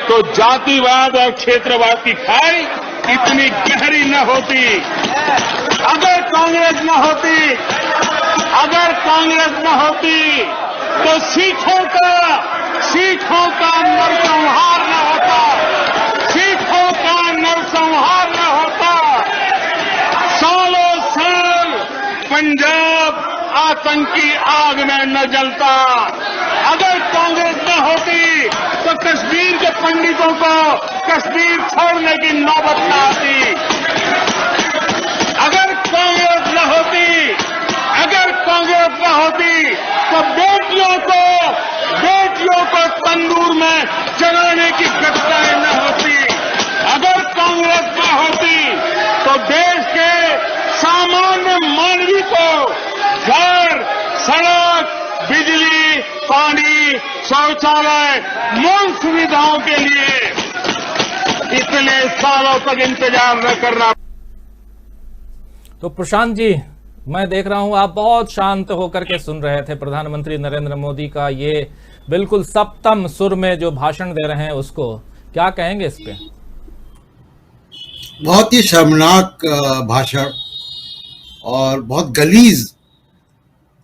Speaker 2: तो जातिवाद और क्षेत्रवाद की खाई इतनी गहरी न होती। अगर कांग्रेस न होती तो सिखों का नरसंहार न होता। सिखों का नरसंहार न होता। सालों साल पंजाब आतंकी आग में न जलता। अगर कांग्रेस न होती तो कश्मीर के पंडितों को कश्मीर छोड़ने की नौबत न आती। अगर कांग्रेस न होती तो बेटियों को तंदूर में जलाने की घटनाएं न होती। अगर कांग्रेस न होती तो देश के सामान्य मानवी को घर, सड़क, बिजली, पानी, शौचालय, मूल सुविधाओं के लिए इतने सालों तक इंतजार न करना।
Speaker 1: तो प्रशांत जी, मैं देख रहा हूं आप बहुत शांत होकर के सुन रहे थे प्रधानमंत्री नरेंद्र मोदी का ये बिल्कुल सप्तम सुर में जो भाषण दे रहे हैं, उसको क्या कहेंगे इस पे?
Speaker 6: बहुत ही शर्मनाक भाषण और बहुत गलीज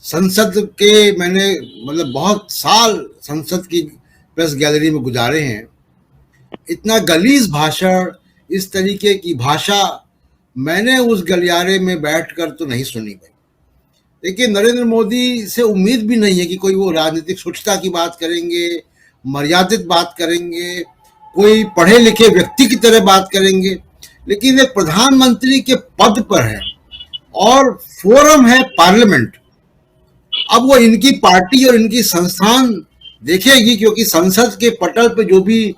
Speaker 6: संसद के मैंने मतलब बहुत साल संसद की प्रेस गैलरी में गुजारे हैं। इतना गलीज भाषण, इस तरीके की भाषा मैंने उस गलियारे में बैठकर तो नहीं सुनी भाई। देखिए, नरेंद्र मोदी से उम्मीद भी नहीं है कि कोई वो राजनीतिक स्वच्छता की बात करेंगे, मर्यादित बात करेंगे, कोई पढ़े लिखे व्यक्ति की तरह बात करेंगे, लेकिन एक प्रधानमंत्री के पद पर है और फोरम है पार्लियामेंट। अब वो इनकी पार्टी और इनकी संस्थान देखेगी, क्योंकि संसद के पटल पे जो भी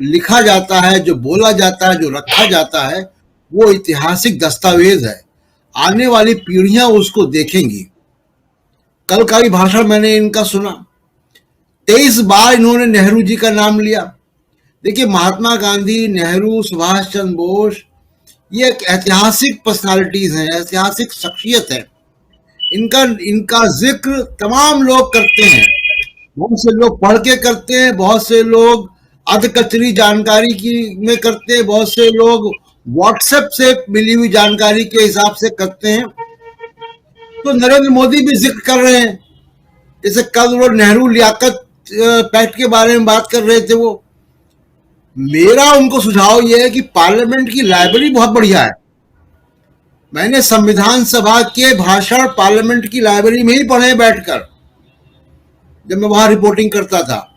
Speaker 6: लिखा जाता है, जो बोला जाता है, जो रखा जाता है, वो ऐतिहासिक दस्तावेज है। आने वाली पीढ़ियां उसको देखेंगी। कल का भी भाषण मैंने इनका सुना, 23 बार इन्होंने नेहरू जी का नाम लिया। देखिए, महात्मा गांधी, नेहरू, सुभाष चंद्र बोस, ये एक ऐतिहासिक पर्सनालिटीज हैं, ऐतिहासिक शख्सियत है। इनका जिक्र तमाम लोग करते हैं, बहुत से लोग पढ़ के करते हैं, बहुत से लोग अधकचरी जानकारी की में करते हैं, बहुत से लोग व्हाट्सएप से मिली हुई जानकारी के हिसाब से करते हैं। तो नरेंद्र मोदी भी जिक्र कर रहे हैं। जैसे कल वो नेहरू लियाकत पैक्ट के बारे में बात कर रहे थे। वो मेरा उनको सुझाव यह है कि पार्लियामेंट की लाइब्रेरी बहुत बढ़िया है। मैंने संविधान सभा के भाषण पार्लियामेंट की लाइब्रेरी में ही पढ़े बैठकर, जब मैं वहां रिपोर्टिंग करता था।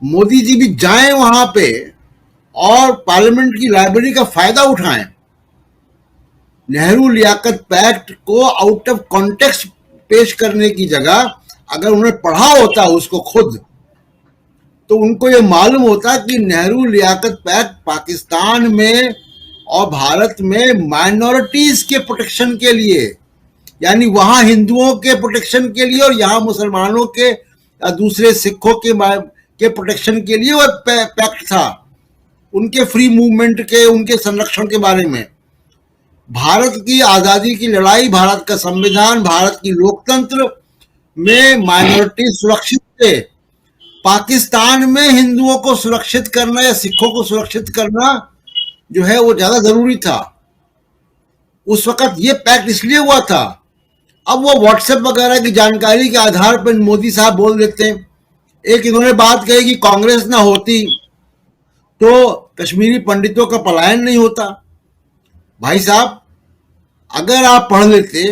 Speaker 6: मोदी जी भी जाएं वहां पे और पार्लियामेंट की लाइब्रेरी का फायदा उठाएं। नेहरू लियाकत पैक्ट को आउट ऑफ कॉन्टेक्स्ट पेश करने की जगह अगर उन्होंने पढ़ा होता उसको खुद, तो उनको ये मालूम होता कि नेहरू लियाकत पैक्ट पाकिस्तान में और भारत में माइनॉरिटीज के प्रोटेक्शन के लिए, यानी वहां हिंदुओं के प्रोटेक्शन के लिए और यहाँ मुसलमानों के या दूसरे सिखों के प्रोटेक्शन के लिए वो पैक्ट था, उनके फ्री मूवमेंट के, उनके संरक्षण के बारे में। भारत की आजादी की लड़ाई, भारत का संविधान, भारत की लोकतंत्र में माइनॉरिटी सुरक्षित थे। पाकिस्तान में हिंदुओं को सुरक्षित करना या सिखों को सुरक्षित करना जो है वो ज्यादा जरूरी था। उस वक्त ये पैक्ट इसलिए हुआ था। अब वो व्हाट्सएप वगैरह की जानकारी के आधार पर मोदी साहब बोल देते हैं। एक इन्होंने बात कही कि कांग्रेस ना होती तो कश्मीरी पंडितों का पलायन नहीं होता। भाई साहब, अगर आप पढ़ लेते,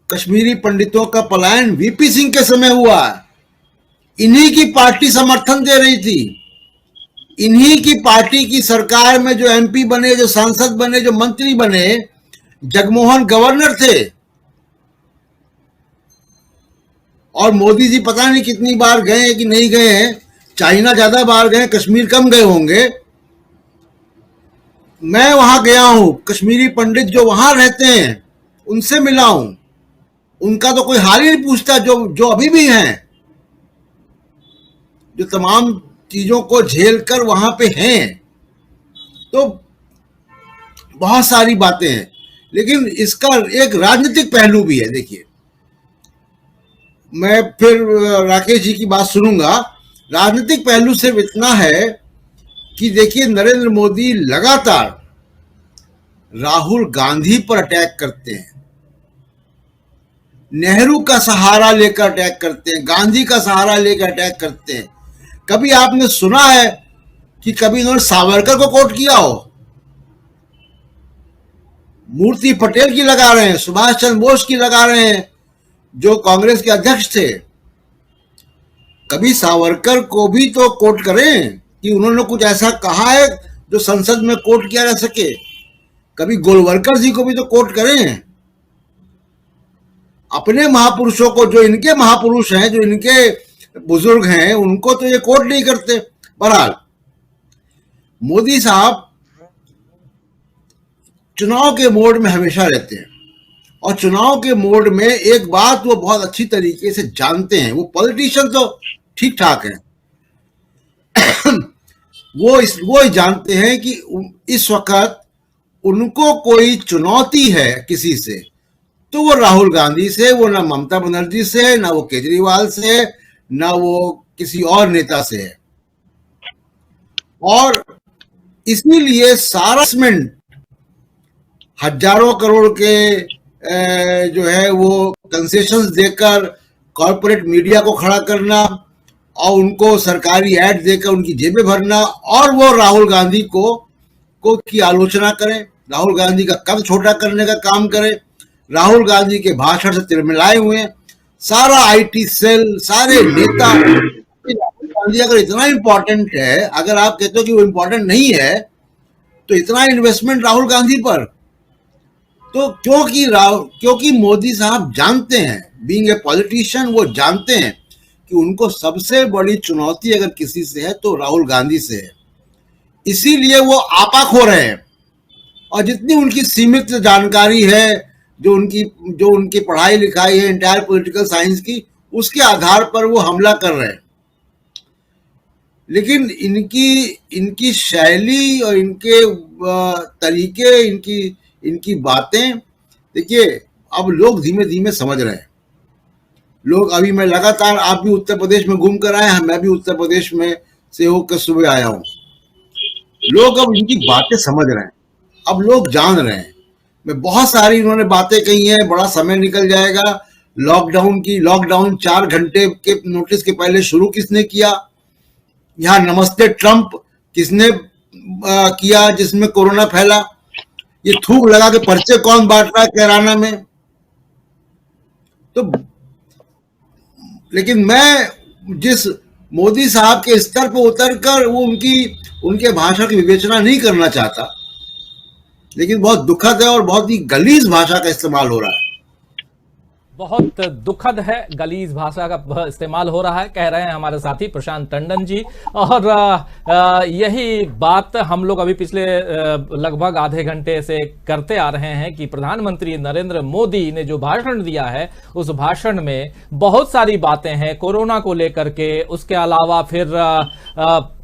Speaker 6: कश्मीरी पंडितों का पलायन वीपी सिंह के समय हुआ। इन्हीं की पार्टी समर्थन दे रही थी। इन्हीं की पार्टी की सरकार में जो एमपी बने, जो सांसद बने, जो मंत्री बने, जगमोहन गवर्नर थे। और मोदी जी पता नहीं कितनी बार गए हैं कि नहीं गए हैं। चाइना ज्यादा बार गए, कश्मीर कम गए होंगे। मैं वहां गया हूं, कश्मीरी पंडित जो वहां रहते हैं उनसे मिला हूं। उनका तो कोई हाल ही नहीं पूछता, जो अभी भी हैं, जो तमाम चीजों को झेल कर वहां पे हैं। तो बहुत सारी बातें हैं, लेकिन इसका एक राजनीतिक पहलू भी है। देखिए, मैं फिर राकेश जी की बात सुनूंगा। राजनीतिक पहलू सिर्फ इतना है कि देखिए, नरेंद्र मोदी लगातार राहुल गांधी पर अटैक करते हैं, नेहरू का सहारा लेकर अटैक करते हैं, गांधी का सहारा लेकर अटैक करते हैं। कभी आपने सुना है कि कभी इन्होंने सावरकर को कोट किया हो? मूर्ति पटेल की लगा रहे हैं, सुभाष चंद्र बोस की लगा रहे हैं, जो कांग्रेस के अध्यक्ष थे। कभी सावरकर को भी तो कोट करें कि उन्होंने कुछ ऐसा कहा है जो संसद में कोट किया जा सके। कभी गोलवलकर जी को भी तो कोट करें। अपने महापुरुषों को, जो इनके महापुरुष हैं, जो इनके बुजुर्ग हैं, उनको तो ये कोट नहीं करते। बहरहाल, मोदी साहब चुनाव के मोड में हमेशा रहते हैं और चुनाव के मोड में एक बात वो बहुत अच्छी तरीके से जानते हैं। वो पॉलिटिशियन तो ठीक ठाक है, वो जानते हैं कि इस वक्त उनको कोई चुनौती है किसी से, तो वो राहुल गांधी से, वो ना ममता बनर्जी से, ना वो केजरीवाल से, ना वो किसी और नेता से है। और इसीलिए सारा हजारों करोड़ के जो है वो कंसेशंस देकर कॉरपोरेट मीडिया को खड़ा करना और उनको सरकारी ऐड देकर उनकी जेबें भरना, और वो राहुल गांधी को की आलोचना करें, राहुल गांधी का कद छोटा करने का काम करें, राहुल गांधी के भाषण से तिलमिलाए हुए हैं सारा आईटी सेल, सारे नेता। राहुल गांधी अगर इतना इंपॉर्टेंट है, अगर आप कहते हो कि वो इंपॉर्टेंट नहीं है, तो इतना इन्वेस्टमेंट राहुल गांधी पर, तो क्योंकि मोदी साहब जानते हैं, बीइंग ए पॉलिटिशियन, वो जानते हैं कि उनको सबसे बड़ी चुनौती अगर किसी से है तो राहुल गांधी से है। इसीलिए वो आपा खो रहे हैं, और जितनी उनकी सीमित जानकारी है, जो उनकी पढ़ाई लिखाई है इंटायर पॉलिटिकल साइंस की, उसके आधार पर वो हमला कर रहे हैं। लेकिन इनकी शैली और इनके तरीके, इनकी बातें, देखिए अब लोग धीमे धीमे समझ रहे हैं। लोग अभी, मैं लगातार, आप भी उत्तर प्रदेश में घूम कर आए हैं, मैं भी उत्तर प्रदेश में से होकर सुबह आया हूं। लोग अब इनकी बातें समझ रहे हैं, अब लोग जान रहे हैं। मैं बहुत सारी इन्होंने बातें कही हैं, बड़ा समय निकल जाएगा। लॉकडाउन 4 घंटे के नोटिस के पहले शुरू किसने किया? यहाँ नमस्ते ट्रंप किसने किया जिसमें कोरोना फैला? ये थूक लगा के पर्चे कौन बांट रहा है कैराना में? तो लेकिन मैं जिस मोदी साहब के स्तर पर उतरकर वो उनके भाषा की विवेचना नहीं करना चाहता, लेकिन बहुत दुखद है और बहुत ही गलीज भाषा का इस्तेमाल हो रहा है।
Speaker 1: बहुत दुखद है, गलीज भाषा का इस्तेमाल हो रहा है, कह रहे हैं हमारे साथी प्रशांत टंडन जी। और यही बात हम लोग अभी पिछले लगभग आधे घंटे से करते आ रहे हैं कि प्रधानमंत्री नरेंद्र मोदी ने जो भाषण दिया है, उस भाषण में बहुत सारी बातें हैं कोरोना को लेकर के, उसके अलावा फिर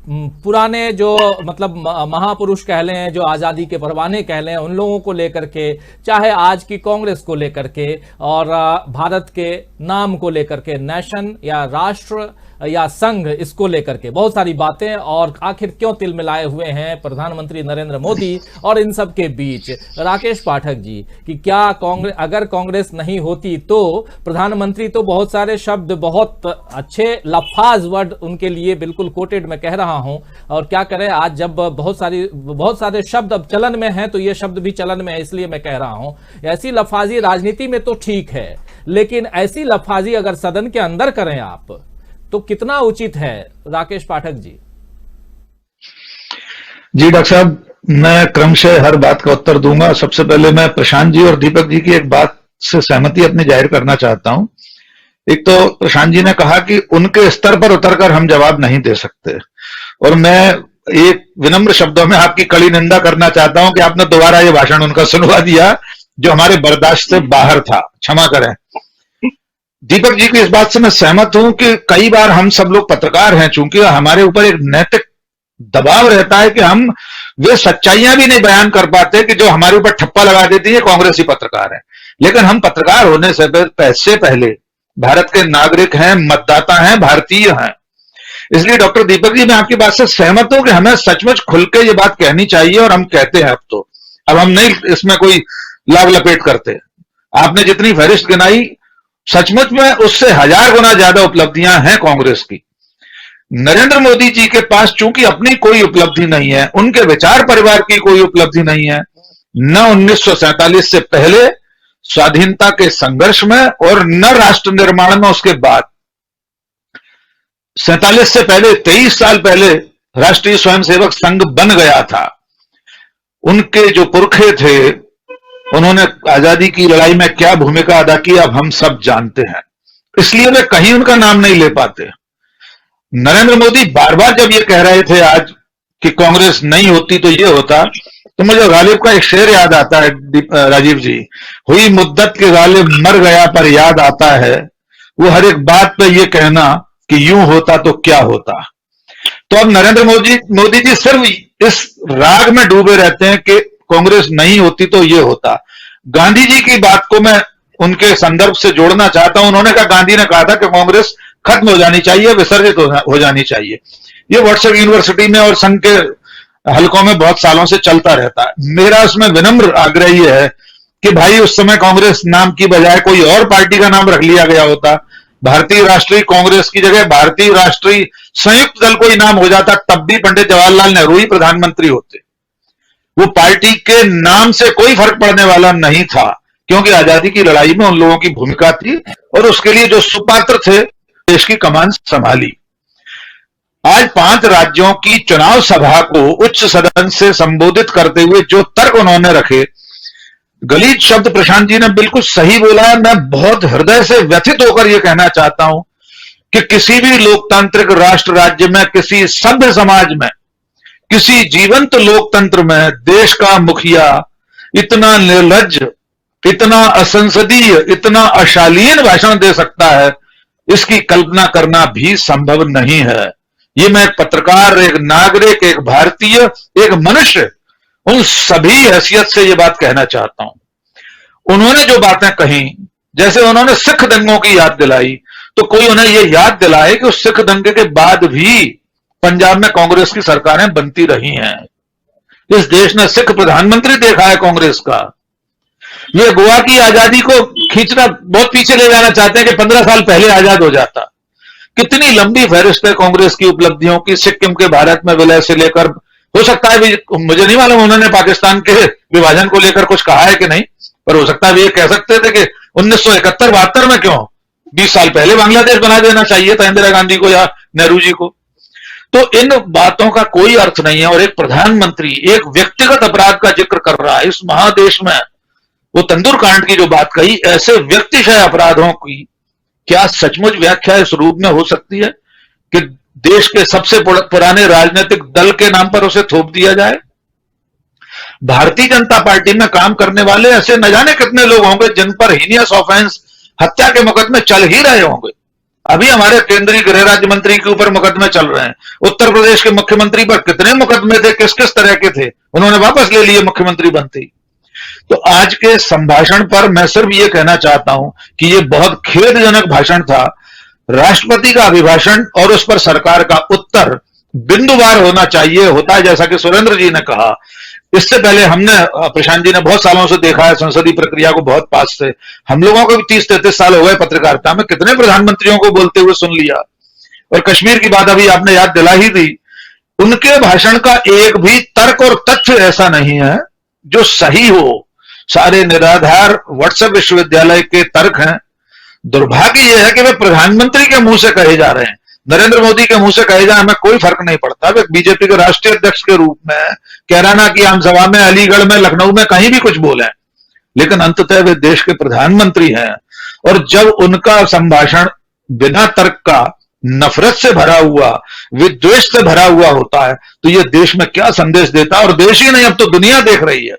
Speaker 1: पुराने जो मतलब महापुरुष कह लें, जो आज़ादी के परवाने कह लें, उन लोगों को लेकर के, चाहे आज की कांग्रेस को लेकर के, और भारत के नाम को लेकर के, नेशन या राष्ट्र या संघ, इसको लेकर के बहुत सारी बातें, और आखिर क्यों तिलमिलाए हुए हैं प्रधानमंत्री नरेंद्र मोदी और इन सब के बीच। राकेश पाठक जी, कि क्या अगर कांग्रेस नहीं होती तो प्रधानमंत्री, तो बहुत सारे शब्द, बहुत अच्छे लफ्ज वर्ड उनके लिए बिल्कुल कोटेड मैं कह रहा हूं, और क्या करें आज जब बहुत सारे शब्द अब चलन में हैं, तो ये शब्द भी चलन में है, इसलिए मैं कह रहा हूं। ऐसी लफाजी राजनीति में तो ठीक है, लेकिन ऐसी लफाजी अगर सदन के अंदर करें आप, तो कितना उचित है? राकेश पाठक जी।
Speaker 7: जी डॉक्टर साहब, मैं क्रमशः हर बात का उत्तर दूंगा। सबसे पहले मैं प्रशांत जी और दीपक जी की एक बात से सहमति अपनी जाहिर करना चाहता हूं। एक तो प्रशांत जी ने कहा कि उनके स्तर पर उतरकर हम जवाब नहीं दे सकते, और मैं एक विनम्र शब्दों में आपकी कड़ी निंदा करना चाहता हूं कि आपने दोबारा ये भाषण उनका सुनवा दिया जो हमारे बर्दाश्त से बाहर था। क्षमा करें। दीपक जी की इस बात से मैं सहमत हूं कि कई बार हम सब लोग पत्रकार हैं, चूंकि हमारे ऊपर एक नैतिक दबाव रहता है कि हम वे सच्चाइयां भी नहीं बयान कर पाते कि जो हमारे ऊपर ठप्पा लगा देती है कांग्रेसी पत्रकार है। लेकिन हम पत्रकार होने से पहले भारत के नागरिक हैं, मतदाता हैं, भारतीय हैं। इसलिए डॉक्टर दीपक जी, मैं आपकी बात से सहमत हूं कि हमें सचमुच खुल के ये बात कहनी चाहिए, और हम कहते हैं। अब हम नहीं इसमें कोई लाभ लपेट करते। आपने जितनी फहरिस्त गिनाई, सचमुच में उससे 1000 गुना ज्यादा उपलब्धियां हैं कांग्रेस की। नरेंद्र मोदी जी के पास चूंकि अपनी कोई उपलब्धि नहीं है, उनके विचार परिवार की कोई उपलब्धि नहीं है, न 1947 से पहले स्वाधीनता के संघर्ष में, और न राष्ट्र निर्माण में उसके बाद। 47 से पहले 23 साल पहले राष्ट्रीय स्वयंसेवक संघ बन गया था। उनके जो पुरखे थे, उन्होंने आजादी की लड़ाई में क्या भूमिका अदा की, अब हम सब जानते हैं। इसलिए वे कहीं उनका नाम नहीं ले पाते। नरेंद्र मोदी बार बार जब ये कह रहे थे आज कि कांग्रेस नहीं होती तो ये होता, तो मुझे गालिब का एक शेर याद आता है, राजीव जी, हुई मुद्दत के गालिब मर गया पर याद आता है, वो हर एक बात पे ये कहना कि यूं होता तो क्या होता। तो अब नरेंद्र मोदी जी सिर्फ इस राग में डूबे रहते हैं कि कांग्रेस नहीं होती तो ये होता। गांधी जी की बात को मैं उनके संदर्भ से जोड़ना चाहता हूं। उन्होंने कहा, गांधी ने कहा था कि कांग्रेस खत्म हो जानी चाहिए, विसर्जित हो जानी चाहिए। ये व्हाट्सएप यूनिवर्सिटी में और संघ के हलकों में बहुत सालों से चलता रहता है। मेरा उसमें विनम्र आग्रह यह है कि भाई उस समय कांग्रेस नाम की बजाय कोई और पार्टी का नाम रख लिया गया होता, भारतीय राष्ट्रीय कांग्रेस की जगह भारतीय राष्ट्रीय संयुक्त दल कोई नाम हो जाता, तब भी पंडित जवाहरलाल नेहरू ही प्रधानमंत्री होते। वो पार्टी के नाम से कोई फर्क पड़ने वाला नहीं था, क्योंकि आजादी की लड़ाई में उन लोगों की भूमिका थी और उसके लिए जो सुपात्र थे देश की कमान संभाली। आज 5 राज्यों की चुनाव सभा को उच्च सदन से संबोधित करते हुए जो तर्क उन्होंने रखे, गलीच शब्द प्रशांत जी ने बिल्कुल सही बोला है। मैं बहुत हृदय से व्यथित होकर यह कहना चाहता हूं कि किसी भी लोकतांत्रिक राष्ट्र राज्य में, किसी सभ्य समाज में, किसी जीवंत लोकतंत्र में देश का मुखिया इतना निर्लज्ज, इतना असंसदीय, इतना अशालीन भाषण दे सकता है, इसकी कल्पना करना भी संभव नहीं है। ये मैं एक पत्रकार, एक नागरिक, एक भारतीय, एक मनुष्य, उन सभी हैसियत से ये बात कहना चाहता हूं। उन्होंने जो बातें कही, जैसे उन्होंने सिख दंगों की याद दिलाई, तो कोई उन्हें यह याद दिलाए कि उस सिख दंगे के बाद भी पंजाब में कांग्रेस की सरकारें बनती रही हैं। इस देश ने सिख प्रधानमंत्री देखा है कांग्रेस का। ये गोवा की आजादी को खींचना, बहुत पीछे ले जाना चाहते हैं कि 15 साल पहले आजाद हो जाता। कितनी लंबी फहरिस्त है कांग्रेस की उपलब्धियों की, सिक्किम के भारत में विलय से लेकर, हो सकता है भी, मुझे नहीं मालूम उन्होंने पाकिस्तान के विभाजन को लेकर कुछ कहा है कि नहीं, पर हो सकता है ये कह सकते थे कि 1971-72 में क्यों, 20 साल पहले बांग्लादेश बना देना चाहिए था इंदिरा गांधी को या नेहरू जी को। तो इन बातों का कोई अर्थ नहीं है। और एक प्रधानमंत्री एक व्यक्तिगत अपराध का जिक्र कर रहा है इस महादेश में, वो तंदूर कांड की जो बात कही, ऐसे व्यक्तिशय अपराधों की क्या सचमुच व्याख्या इस रूप में हो सकती है कि देश के सबसे पुराने राजनीतिक दल के नाम पर उसे थोप दिया जाए? भारतीय जनता पार्टी में काम करने वाले ऐसे न जाने कितने लोग होंगे जिन पर हीनियस ऑफेंस, हत्या के मुकदमे चल ही रहे होंगे। अभी हमारे केंद्रीय गृह राज्य मंत्री के ऊपर मुकदमे चल रहे हैं। उत्तर प्रदेश के मुख्यमंत्री पर कितने मुकदमे थे, किस किस तरह के थे, उन्होंने वापस ले लिए मुख्यमंत्री बनते ही। तो आज के संभाषण पर मैं सिर्फ ये कहना चाहता हूं कि ये बहुत खेदजनक भाषण था। राष्ट्रपति का अभिभाषण और उस पर सरकार का उत्तर बिंदुवार होना चाहिए, होता है जैसा कि सुरेंद्र जी ने कहा। इससे पहले हमने, प्रशांत जी ने बहुत सालों से देखा है संसदीय प्रक्रिया को बहुत पास से, हम लोगों को भी 30-33 साल हो गए पत्रकारिता में, कितने प्रधानमंत्रियों को बोलते हुए सुन लिया। और कश्मीर की बात अभी आपने याद दिला ही दी, उनके भाषण का एक भी तर्क और तथ्य ऐसा नहीं है जो सही हो। सारे निराधार व्हाट्सएप विश्वविद्यालय के तर्क हैं। दुर्भाग्य यह है कि वे प्रधानमंत्री के मुंह से कहे जा रहे हैं, नरेंद्र मोदी के मुंह से कहे जाए, हमें कोई फर्क नहीं पड़ता। वे बीजेपी के राष्ट्रीय अध्यक्ष के रूप में कैराना की आमसभा में, अलीगढ़ में, लखनऊ में कहीं भी कुछ बोले, लेकिन अंततः वे देश के प्रधानमंत्री हैं। और जब उनका संभाषण बिना तर्क का, नफरत से भरा हुआ, विद्वेष से भरा हुआ होता है, तो यह देश में क्या संदेश देता है। और देश ही नहीं, अब तो दुनिया देख रही है।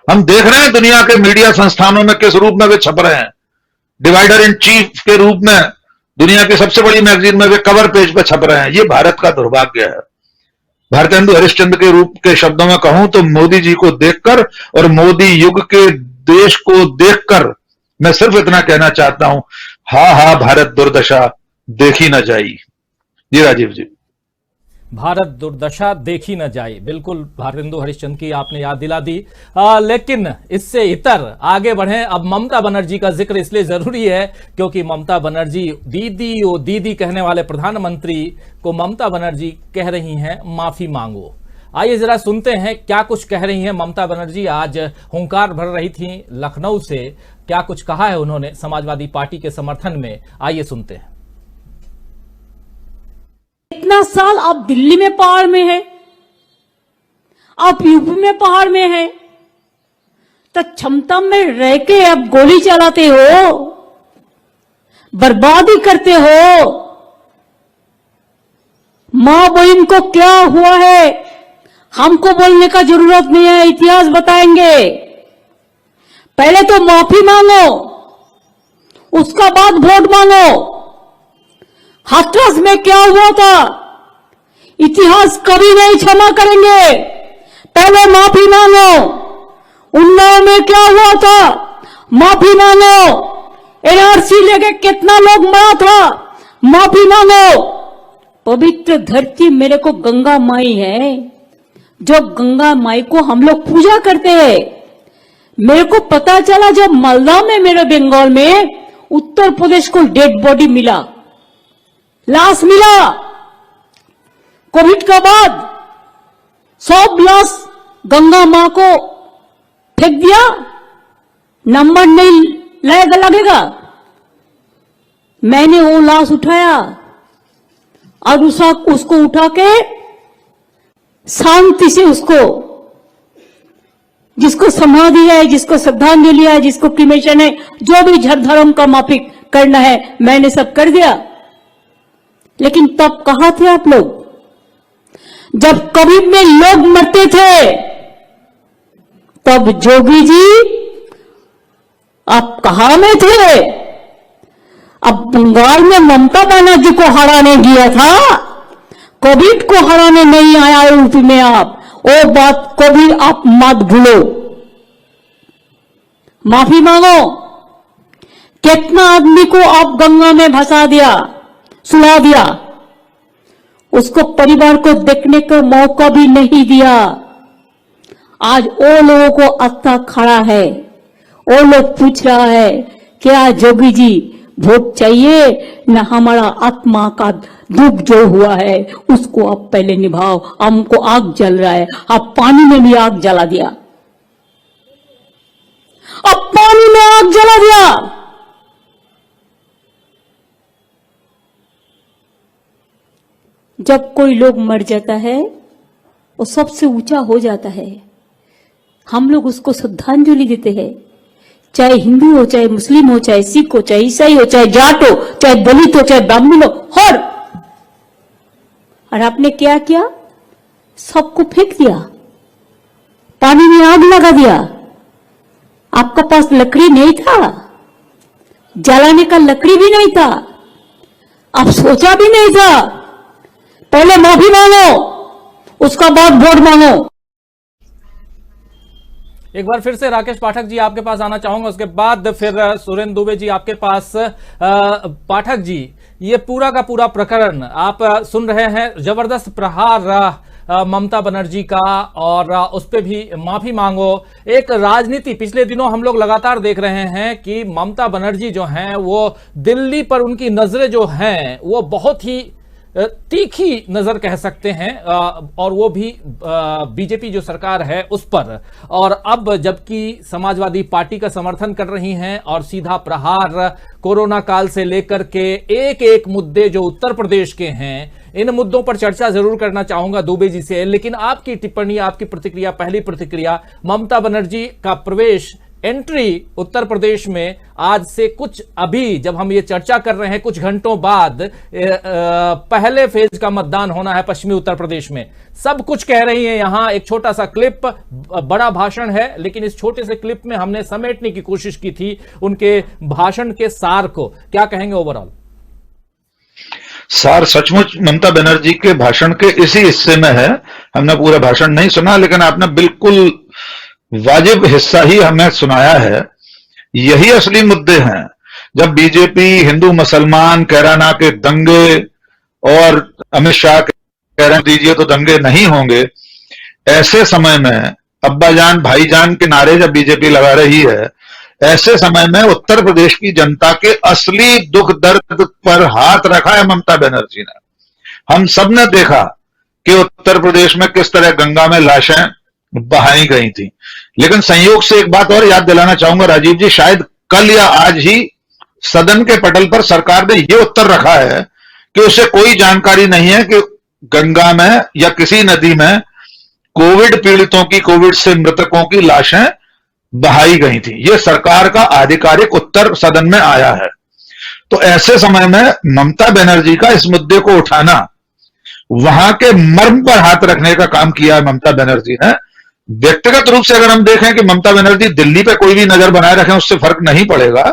Speaker 7: हम देख रहे हैं दुनिया के मीडिया संस्थानों में किस रूप में वे छप रहे हैं। डिवाइडर इन चीफ के रूप में दुनिया की सबसे बड़ी मैगजीन में वे कवर पेज पे छप रहे हैं। ये भारत का दुर्भाग्य है। भारतेंदु हरिश्चंद्र के रूप के शब्दों में कहूं तो मोदी जी को देखकर और मोदी युग के देश को देखकर मैं सिर्फ इतना कहना चाहता हूं, हा भारत दुर्दशा देखी न जाई। जी राजीव जी।
Speaker 1: भारत दुर्दशा देखी न जाए, बिल्कुल भारतेंदु हरिश्चंद्र की आपने याद दिला दी। लेकिन इससे इतर आगे बढ़े। अब ममता बनर्जी का जिक्र इसलिए जरूरी है क्योंकि ममता बनर्जी, दीदी ओ दीदी कहने वाले प्रधानमंत्री को ममता बनर्जी कह रही हैं माफी मांगो। आइए जरा सुनते हैं क्या कुछ कह रही हैं ममता बनर्जी। आज हुंकार भर रही थी लखनऊ से, क्या कुछ कहा है उन्होंने समाजवादी पार्टी के समर्थन में, आइए सुनते हैं।
Speaker 8: इतना साल आप दिल्ली में पहाड़ में है, आप यूपी में पहाड़ में है, तो क्षमता में रह के अब गोली चलाते हो, बर्बादी करते हो। मां बहन को क्या हुआ है हमको बोलने का जरूरत नहीं है, इतिहास बताएंगे। पहले तो माफी मांगो, उसका बाद वोट मांगो। हाथरस में क्या हुआ था इतिहास कभी नहीं क्षमा करेंगे, पहले माफी मांगो। उन्नाव में क्या हुआ था माफी मांगो। एनआरसी लेके कितना लोग मरा था, माफी मांगो। पवित्र धरती मेरे को गंगा माई है, जो गंगा माई को हम लोग पूजा करते हैं। मेरे को पता चला जब मालदा में, मेरे बंगाल में उत्तर प्रदेश को डेड बॉडी मिला, लाश मिला। कोविड का बाद सब लाश गंगा मां को फेंक दिया, नंबर नहीं लगेगा। मैंने वो लाश उठाया और उसको उठा के शांति से उसको, जिसको समाधि है, जिसको श्रद्धांजलि है, जिसको क्रिमेशन है, जो भी धर्म का माफिक करना है, मैंने सब कर दिया। लेकिन तब कहाँ थे आप लोग? जब कोविड में लोग मरते थे तब जोगी जी आप कहां में थे? अब बंगाल में ममता बनर्जी को हराने गया था, कोविड को हराने नहीं आया यूपी में। आप वो बात को भी आप मत भूलो, माफी मांगो। कितना आदमी को आप गंगा में भसा दिया, सुला दिया, उसको परिवार को देखने का मौका भी नहीं दिया। आज वो लोगों को अत्ता खड़ा है, वो लोग पूछ रहा है क्या जोगी जी वोट चाहिए न, हमारा आत्मा का दुख जो हुआ है उसको आप पहले निभाओ। हमको आग जल रहा है, आप पानी में भी आग जला दिया, अब पानी में आग जला दिया। जब कोई लोग मर जाता है वो सबसे ऊंचा हो जाता है, हम लोग उसको श्रद्धांजलि देते हैं, चाहे हिंदू हो, चाहे मुस्लिम हो, चाहे सिख हो, चाहे ईसाई हो, चाहे जाट हो, चाहे दलित हो, चाहे ब्राह्मण हो, और आपने क्या किया? सबको फेंक दिया, पानी में आग लगा दिया। आपका पास लकड़ी नहीं था, जलाने का लकड़ी भी नहीं था, आप सोचा भी नहीं था। पहले माफी मांगो, उसका बाद वोट मांगो।
Speaker 1: एक बार फिर से राकेश पाठक जी आपके पास आना चाहूंगा, उसके बाद फिर सुरेंद्र दुबे जी आपके पास। पाठक जी, ये पूरा का पूरा प्रकरण आप सुन रहे हैं, जबरदस्त प्रहार ममता बनर्जी का, और उस पर भी माफी मांगो। एक राजनीति पिछले दिनों हम लोग लगातार देख रहे हैं कि ममता बनर्जी जो हैं वो दिल्ली पर उनकी नजरें जो हैं वो बहुत ही तीखी नजर कह सकते हैं, और वो भी बीजेपी जो सरकार है उस पर। और अब जबकि समाजवादी पार्टी का समर्थन कर रही हैं और सीधा प्रहार कोरोना काल से लेकर के एक एक मुद्दे जो उत्तर प्रदेश के हैं, इन मुद्दों पर चर्चा जरूर करना चाहूंगा दुबे जी से। लेकिन आपकी टिप्पणी, आपकी प्रतिक्रिया, पहली प्रतिक्रिया, ममता बनर्जी का प्रवेश, एंट्री उत्तर प्रदेश में आज से कुछ, अभी जब हम ये चर्चा कर रहे हैं कुछ घंटों बाद पहले फेज का मतदान होना है पश्चिमी उत्तर प्रदेश में, सब कुछ कह रही हैं। यहां एक छोटा सा क्लिप, बड़ा भाषण है, लेकिन इस छोटे से क्लिप में हमने समेटने की कोशिश की थी उनके भाषण के सार को। क्या कहेंगे ओवरऑल?
Speaker 7: सार सचमुच ममता बनर्जी के भाषण के इसी हिस्से में है। हमने पूरा भाषण नहीं सुना, लेकिन आपने बिल्कुल वाजिब हिस्सा ही हमें सुनाया है। यही असली मुद्दे हैं। जब बीजेपी हिंदू मुसलमान, कैराना के दंगे, और अमित शाह कह रहे हैं दीजिए तो दंगे नहीं होंगे, ऐसे समय में अब्बाजान भाईजान के नारे जब बीजेपी लगा रही है, ऐसे समय में उत्तर प्रदेश की जनता के असली दुख दर्द पर हाथ रखा है ममता बनर्जी ने। हम सब ने देखा कि उत्तर प्रदेश में किस तरह गंगा में लाशें बहाई गई थी। लेकिन संयोग से एक बात और याद दिलाना चाहूंगा राजीव जी, शायद कल या आज ही सदन के पटल पर सरकार ने यह उत्तर रखा है कि उसे कोई जानकारी नहीं है कि गंगा में या किसी नदी में कोविड पीड़ितों की, कोविड से मृतकों की लाशें बहाई गई थी। यह सरकार का आधिकारिक उत्तर सदन में आया है। तो ऐसे समय में ममता बनर्जी का इस मुद्दे को उठाना, वहां के मर्म पर हाथ रखने का काम किया है ममता बनर्जी ने। व्यक्तिगत रूप से अगर हम देखें कि ममता बनर्जी दिल्ली पे कोई भी नजर बनाए रखें, उससे फर्क नहीं पड़ेगा।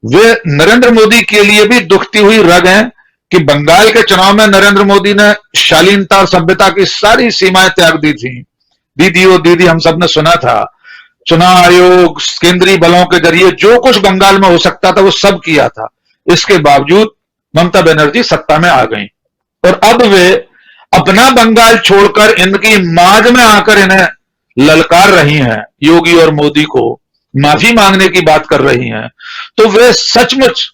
Speaker 7: वे नरेंद्र मोदी के लिए भी दुखती हुई रग हैं कि बंगाल के चुनाव में नरेंद्र मोदी ने शालीनता और सभ्यता की सारी सीमाएं त्याग दी थी। दीदी ओ दीदी हम सब ने सुना था। चुनाव आयोग, केंद्रीय बलों के जरिए जो कुछ बंगाल में हो सकता था वो सब किया था। इसके बावजूद ममता बनर्जी सत्ता में आ गई, और अब वे अपना बंगाल छोड़कर इनकी माज में आकर इन्हें ललकार रही हैं, योगी और मोदी को, माफी मांगने की बात कर रही हैं, तो वे सचमुच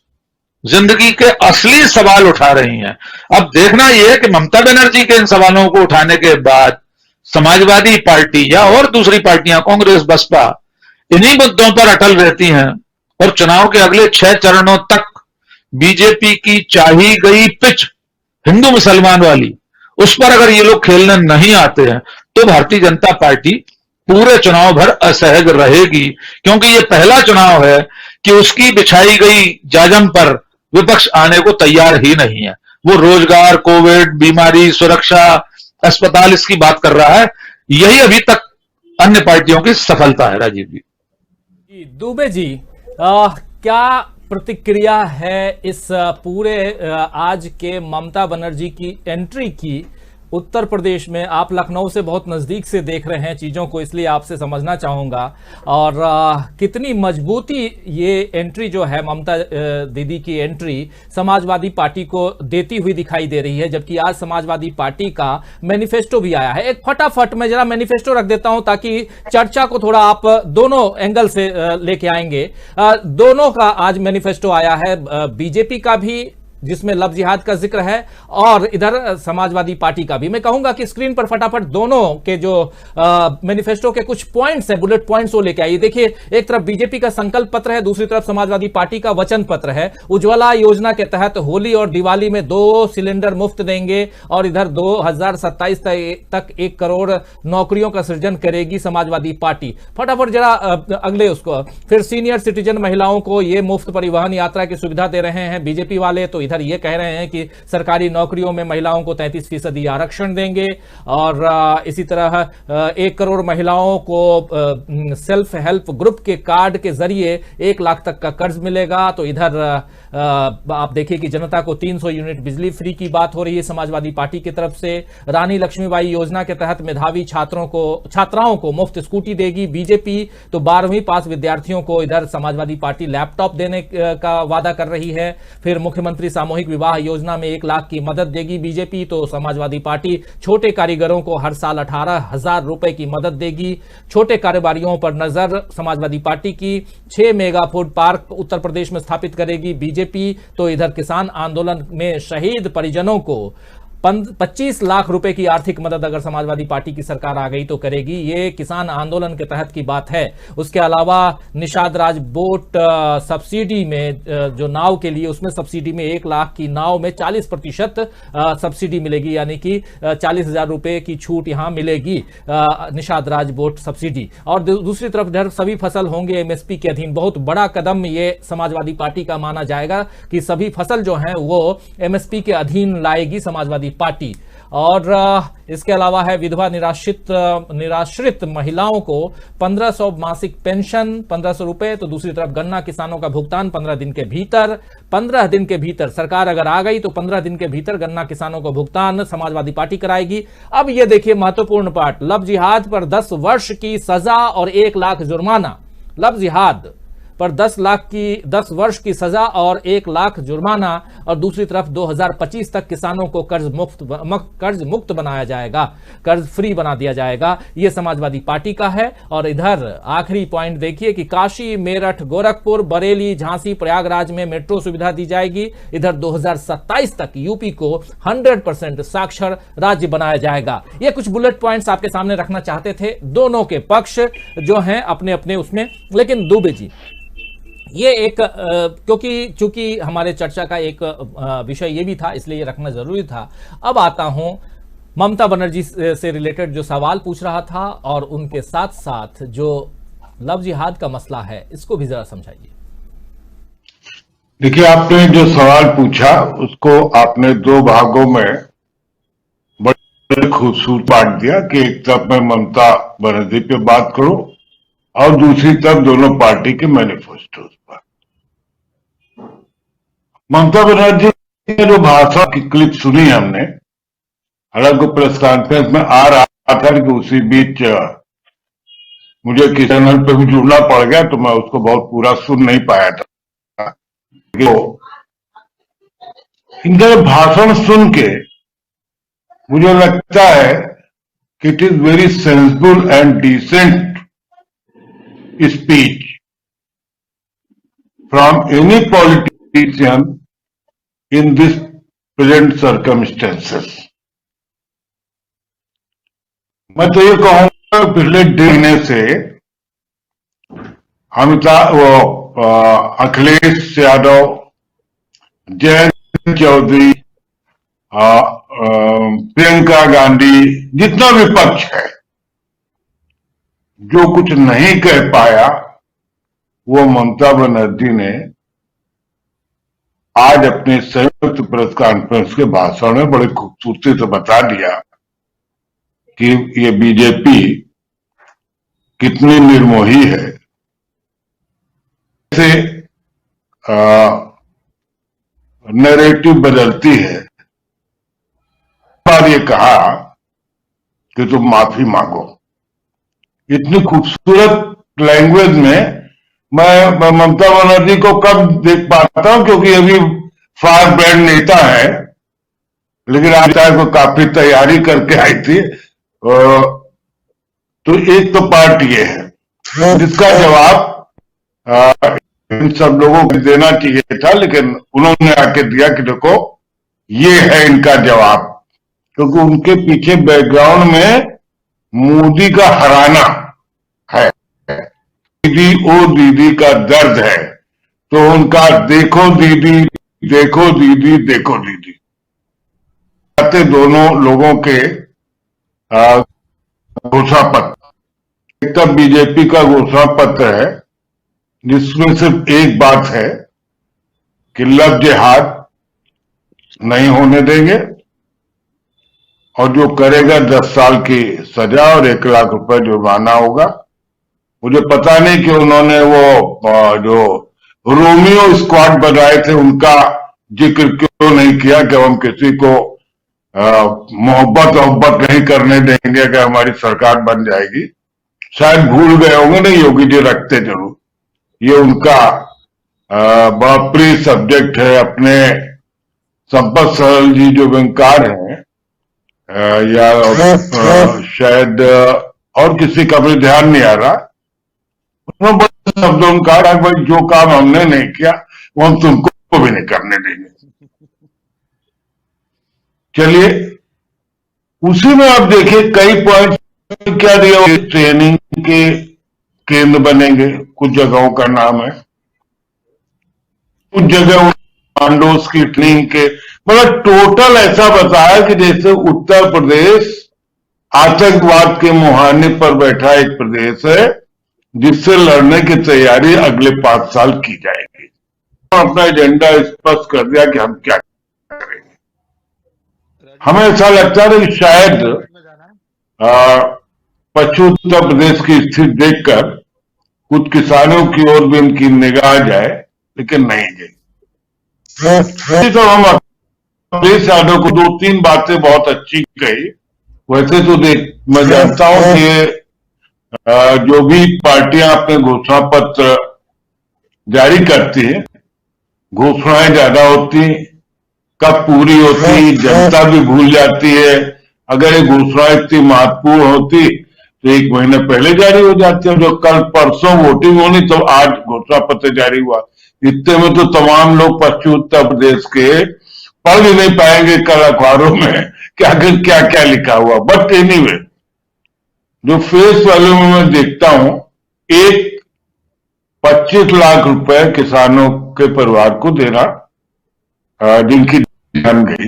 Speaker 7: जिंदगी के असली सवाल उठा रही हैं। अब देखना यह है कि ममता बनर्जी के इन सवालों को उठाने के बाद समाजवादी पार्टी या और दूसरी पार्टियां, कांग्रेस, बसपा, इन्हीं मुद्दों पर अटल रहती हैं और चुनाव के अगले 6 चरणों तक बीजेपी की चाही गई पिच हिंदू मुसलमान वाली, उस पर अगर ये लोग खेलने नहीं आते हैं तो भारतीय जनता पार्टी पूरे चुनाव भर असहज रहेगी, क्योंकि ये पहला चुनाव है कि उसकी बिछाई गई जाजम पर विपक्ष आने को तैयार ही नहीं है। वो रोजगार, कोविड, बीमारी, सुरक्षा, अस्पताल, इसकी बात कर रहा है। यही अभी तक अन्य पार्टियों की सफलता है। राजीव जी।
Speaker 1: दुबे जी, क्या प्रतिक्रिया है इस पूरे आज के ममता बनर्जी की एंट्री की उत्तर प्रदेश में? आप लखनऊ से बहुत नजदीक से देख रहे हैं चीजों को, इसलिए आपसे समझना चाहूंगा, और कितनी मजबूती ये एंट्री जो है, ममता दीदी की एंट्री समाजवादी पार्टी को देती हुई दिखाई दे रही है, जबकि आज समाजवादी पार्टी का मैनिफेस्टो भी आया है। एक फटाफट मैं जरा मैनिफेस्टो रख देता हूं ताकि चर्चा को थोड़ा आप दोनों एंगल से लेके आएंगे। दोनों का आज मैनिफेस्टो आया है, बीजेपी का भी जिसमें लव जिहाद का जिक्र है और इधर समाजवादी पार्टी का भी। मैं कहूंगा कि स्क्रीन पर फटाफट दोनों के जो मैनिफेस्टो के कुछ पॉइंट्स हैं, बुलेट पॉइंट्स, वो लेके आइए। देखिए, एक तरफ बीजेपी का संकल्प पत्र है, दूसरी तरफ समाजवादी पार्टी का वचन पत्र है। उज्ज्वला योजना के तहत होली और दिवाली में 2 सिलेंडर मुफ्त देंगे और इधर 2027 तक 1 करोड़ नौकरियों का सृजन करेगी समाजवादी पार्टी। फटाफट जरा अगले उसको, फिर सीनियर सिटीजन महिलाओं को ये मुफ्त परिवहन यात्रा की सुविधा दे रहे हैं बीजेपी वाले। तो ये कह रहे हैं कि सरकारी नौकरियों में महिलाओं को 33% आरक्षण देंगे और इसी तरह 1 करोड़ महिलाओं को सेल्फ हेल्प ग्रुप के कार्ड के जरिए 1 लाख तक का कर्ज मिलेगा। तो इधर आप देखिए कि जनता को 300 यूनिट बिजली फ्री की बात हो रही है समाजवादी पार्टी की तरफ से। रानी लक्ष्मीबाई योजना के तहत मेधावी छात्राओं को मुफ्त स्कूटी देगी बीजेपी। तो 12वीं पास विद्यार्थियों को इधर समाजवादी पार्टी लैपटॉप देने का वादा कर रही है। फिर मुख्यमंत्री सामूहिक विवाह योजना में 1 लाख की मदद देगी बीजेपी। तो समाजवादी पार्टी छोटे कारीगरों को हर साल 18,000 रुपए की मदद देगी। छोटे कारोबारियों पर नजर समाजवादी पार्टी की। 6 mega food park Uttar Pradesh में स्थापित करेगी बीजेपी। तो इधर किसान आंदोलन में शहीद परिजनों को 25 लाख रुपए की आर्थिक मदद अगर समाजवादी पार्टी की सरकार आ गई तो करेगी। ये किसान आंदोलन के तहत की बात है। उसके अलावा निषाद राज बोट सब्सिडी में जो नाव के लिए, उसमें सब्सिडी में 1 लाख की नाव में 40% सब्सिडी मिलेगी, यानी कि 40,000 रुपए की छूट यहां मिलेगी निषाद राज बोट सब्सिडी। और दूसरी तरफ इधर सभी फसल होंगे एमएसपी के अधीन। बहुत बड़ा कदम ये समाजवादी पार्टी का माना जाएगा कि सभी फसल जो है वो एमएसपी के अधीन लाएगी समाजवादी पार्टी। और इसके अलावा है विधवा निराश्रित महिलाओं को 1500 मासिक पेंशन, 1500 रुपए। तो दूसरी तरफ गन्ना किसानों का भुगतान 15 दिन के भीतर। 15 दिन के भीतर सरकार अगर आ गई तो 15 दिन के भीतर गन्ना किसानों को भुगतान समाजवादी पार्टी कराएगी। अब ये देखिए महत्वपूर्ण पार्ट, लव जिहाद पर 10 वर्ष की सजा और 1 लाख जुर्माना। लव जिहाद पर 10 वर्ष की सजा और 1 लाख जुर्माना। और दूसरी तरफ 2025 तक किसानों को कर्ज मुक्त बनाया जाएगा, कर्ज फ्री बना दिया जाएगा। यह समाजवादी पार्टी का है। और इधर आखिरी पॉइंट देखिए कि काशी, मेरठ, गोरखपुर, बरेली, झांसी, प्रयागराज में मेट्रो सुविधा दी जाएगी। इधर 2027 तक यूपी को 100% साक्षर राज्य बनाया जाएगा। ये कुछ बुलेट पॉइंट्स आपके सामने रखना चाहते थे, दोनों के पक्ष जो हैं अपने अपने उसमें। लेकिन दुबे जी, ये एक क्योंकि चूंकि हमारे चर्चा का एक विषय ये भी था, इसलिए ये रखना जरूरी था। अब आता हूं ममता बनर्जी से रिलेटेड जो सवाल पूछ रहा था और उनके साथ साथ जो लव जिहाद का मसला है, इसको भी जरा समझाइए।
Speaker 3: देखिए, आपने जो सवाल पूछा उसको आपने 2 भागों में बड़े खूबसूरत बांट दिया कि एक तरफ मैं ममता बनर्जी पे बात करूं और दूसरी तरफ दोनों पार्टी के मैनिफेस्टोज पर। ममता बनर्जी की जो भाषण की क्लिप सुनी हमने, हालांकि प्रेस कॉन्फ्रेंस में आ रहा था कि उसी बीच मुझे किसी चैनल पे भी जुड़ना पड़ गया, तो मैं उसको बहुत पूरा सुन नहीं पाया था। तो इनका भाषण सुन के मुझे लगता है कि it is very sensible and decent speech from any politician in this present circumstances. मैं तो ये कहूंगा पिछले महीने से अखिलेश यादव, जयंत चौधरी, प्रियंका गांधी, जितना विपक्ष है, जो कुछ नहीं कह पाया वो ममता बनर्जी ने आज अपने संयुक्त प्रेस कॉन्फ्रेंस के भाषण में बड़ी खूबसूरती से बता दिया कि ये बीजेपी कितनी निर्मोही है। से नैरेटिव बदलती है। बार ये कहा कि तुम माफी मांगो, इतनी खूबसूरत लैंग्वेज में मैं ममता बनर्जी को कब देख पाता हूं, क्योंकि अभी फार ब्रांड नेता है, लेकिन आज को काफी तैयारी करके आई थी। तो एक तो पार्ट ये है जिसका जवाब इन सब लोगों को देना चाहिए था, लेकिन उन्होंने आके दिया कि देखो ये है इनका जवाब, क्योंकि उनके पीछे बैकग्राउंड में मोदी का हराना है, दीदी ओ दीदी का दर्द है, तो उनका देखो दीदी देखो दीदी देखो दीदी आते दोनों लोगों के घोषणा पत्र। एक तो बीजेपी का घोषणा पत्र है जिसमें सिर्फ एक बात है कि लव जिहाद नहीं होने देंगे और जो करेगा 10 साल की सजा और 1 लाख रुपए जुर्माना होगा। मुझे पता नहीं कि उन्होंने वो जो रोमियो स्क्वाड बनाए थे उनका जिक्र क्यों नहीं किया कि हम किसी को मोहब्बत नहीं करने देंगे अगर हमारी सरकार बन जाएगी। शायद भूल गए होंगे, नहीं योगी जी रखते जरूर, ये उनका बड़ा प्रिय सब्जेक्ट है। अपने संपत सहल जी जो व्यंगकार हैं या शायद और किसी का भी ध्यान नहीं आ रहा, उन्होंने बड़े शब्दों में कहा भाई जो काम हमने नहीं किया वो हम तुमको भी नहीं करने देंगे। चलिए उसी में आप देखिए कई पॉइंट क्या दिया, ट्रेनिंग के केंद्र बनेंगे, कुछ जगहों का नाम है, कुछ जगह कमांडोज की ट्रेनिंग के, मतलब टोटल ऐसा बताया कि जैसे उत्तर प्रदेश आतंकवाद के मुहाने पर बैठा एक प्रदेश है जिससे लड़ने की तैयारी अगले 5 साल की जाएगी। अपना एजेंडा स्पष्ट कर दिया कि हम क्या करेंगे। हमें ऐसा लगता है कि शायद पश्चिम उत्तर प्रदेश की स्थिति देखकर कुछ किसानों की ओर भी उनकी निगाह जाए, लेकिन नहीं गई। तो हम अखिलेश यादव को 2-3 बातें बहुत अच्छी कही। वैसे तो मैं जानता हूं कि जो भी पार्टियां अपने घोषणा पत्र जारी करती हैं, घोषणाएं ज्यादा होती, कब पूरी होती जनता भी भूल जाती है। अगर ये घोषणा इतनी महत्वपूर्ण होती तो 1 महीने पहले जारी हो जाती है। जो कल परसों वोटिंग होनी तो आज घोषणा पत्र जारी हुआ, इतने में तो तमाम लोग पश्चिम उत्तर प्रदेश के पढ़ भी नहीं पाएंगे कल अखबारों में कि आखिर क्या क्या लिखा हुआ। बट एनीवे, जो फेस वैल्यू में मैं देखता हूं, एक 25 लाख रुपए किसानों के परिवार को देना जिनकी जान गई,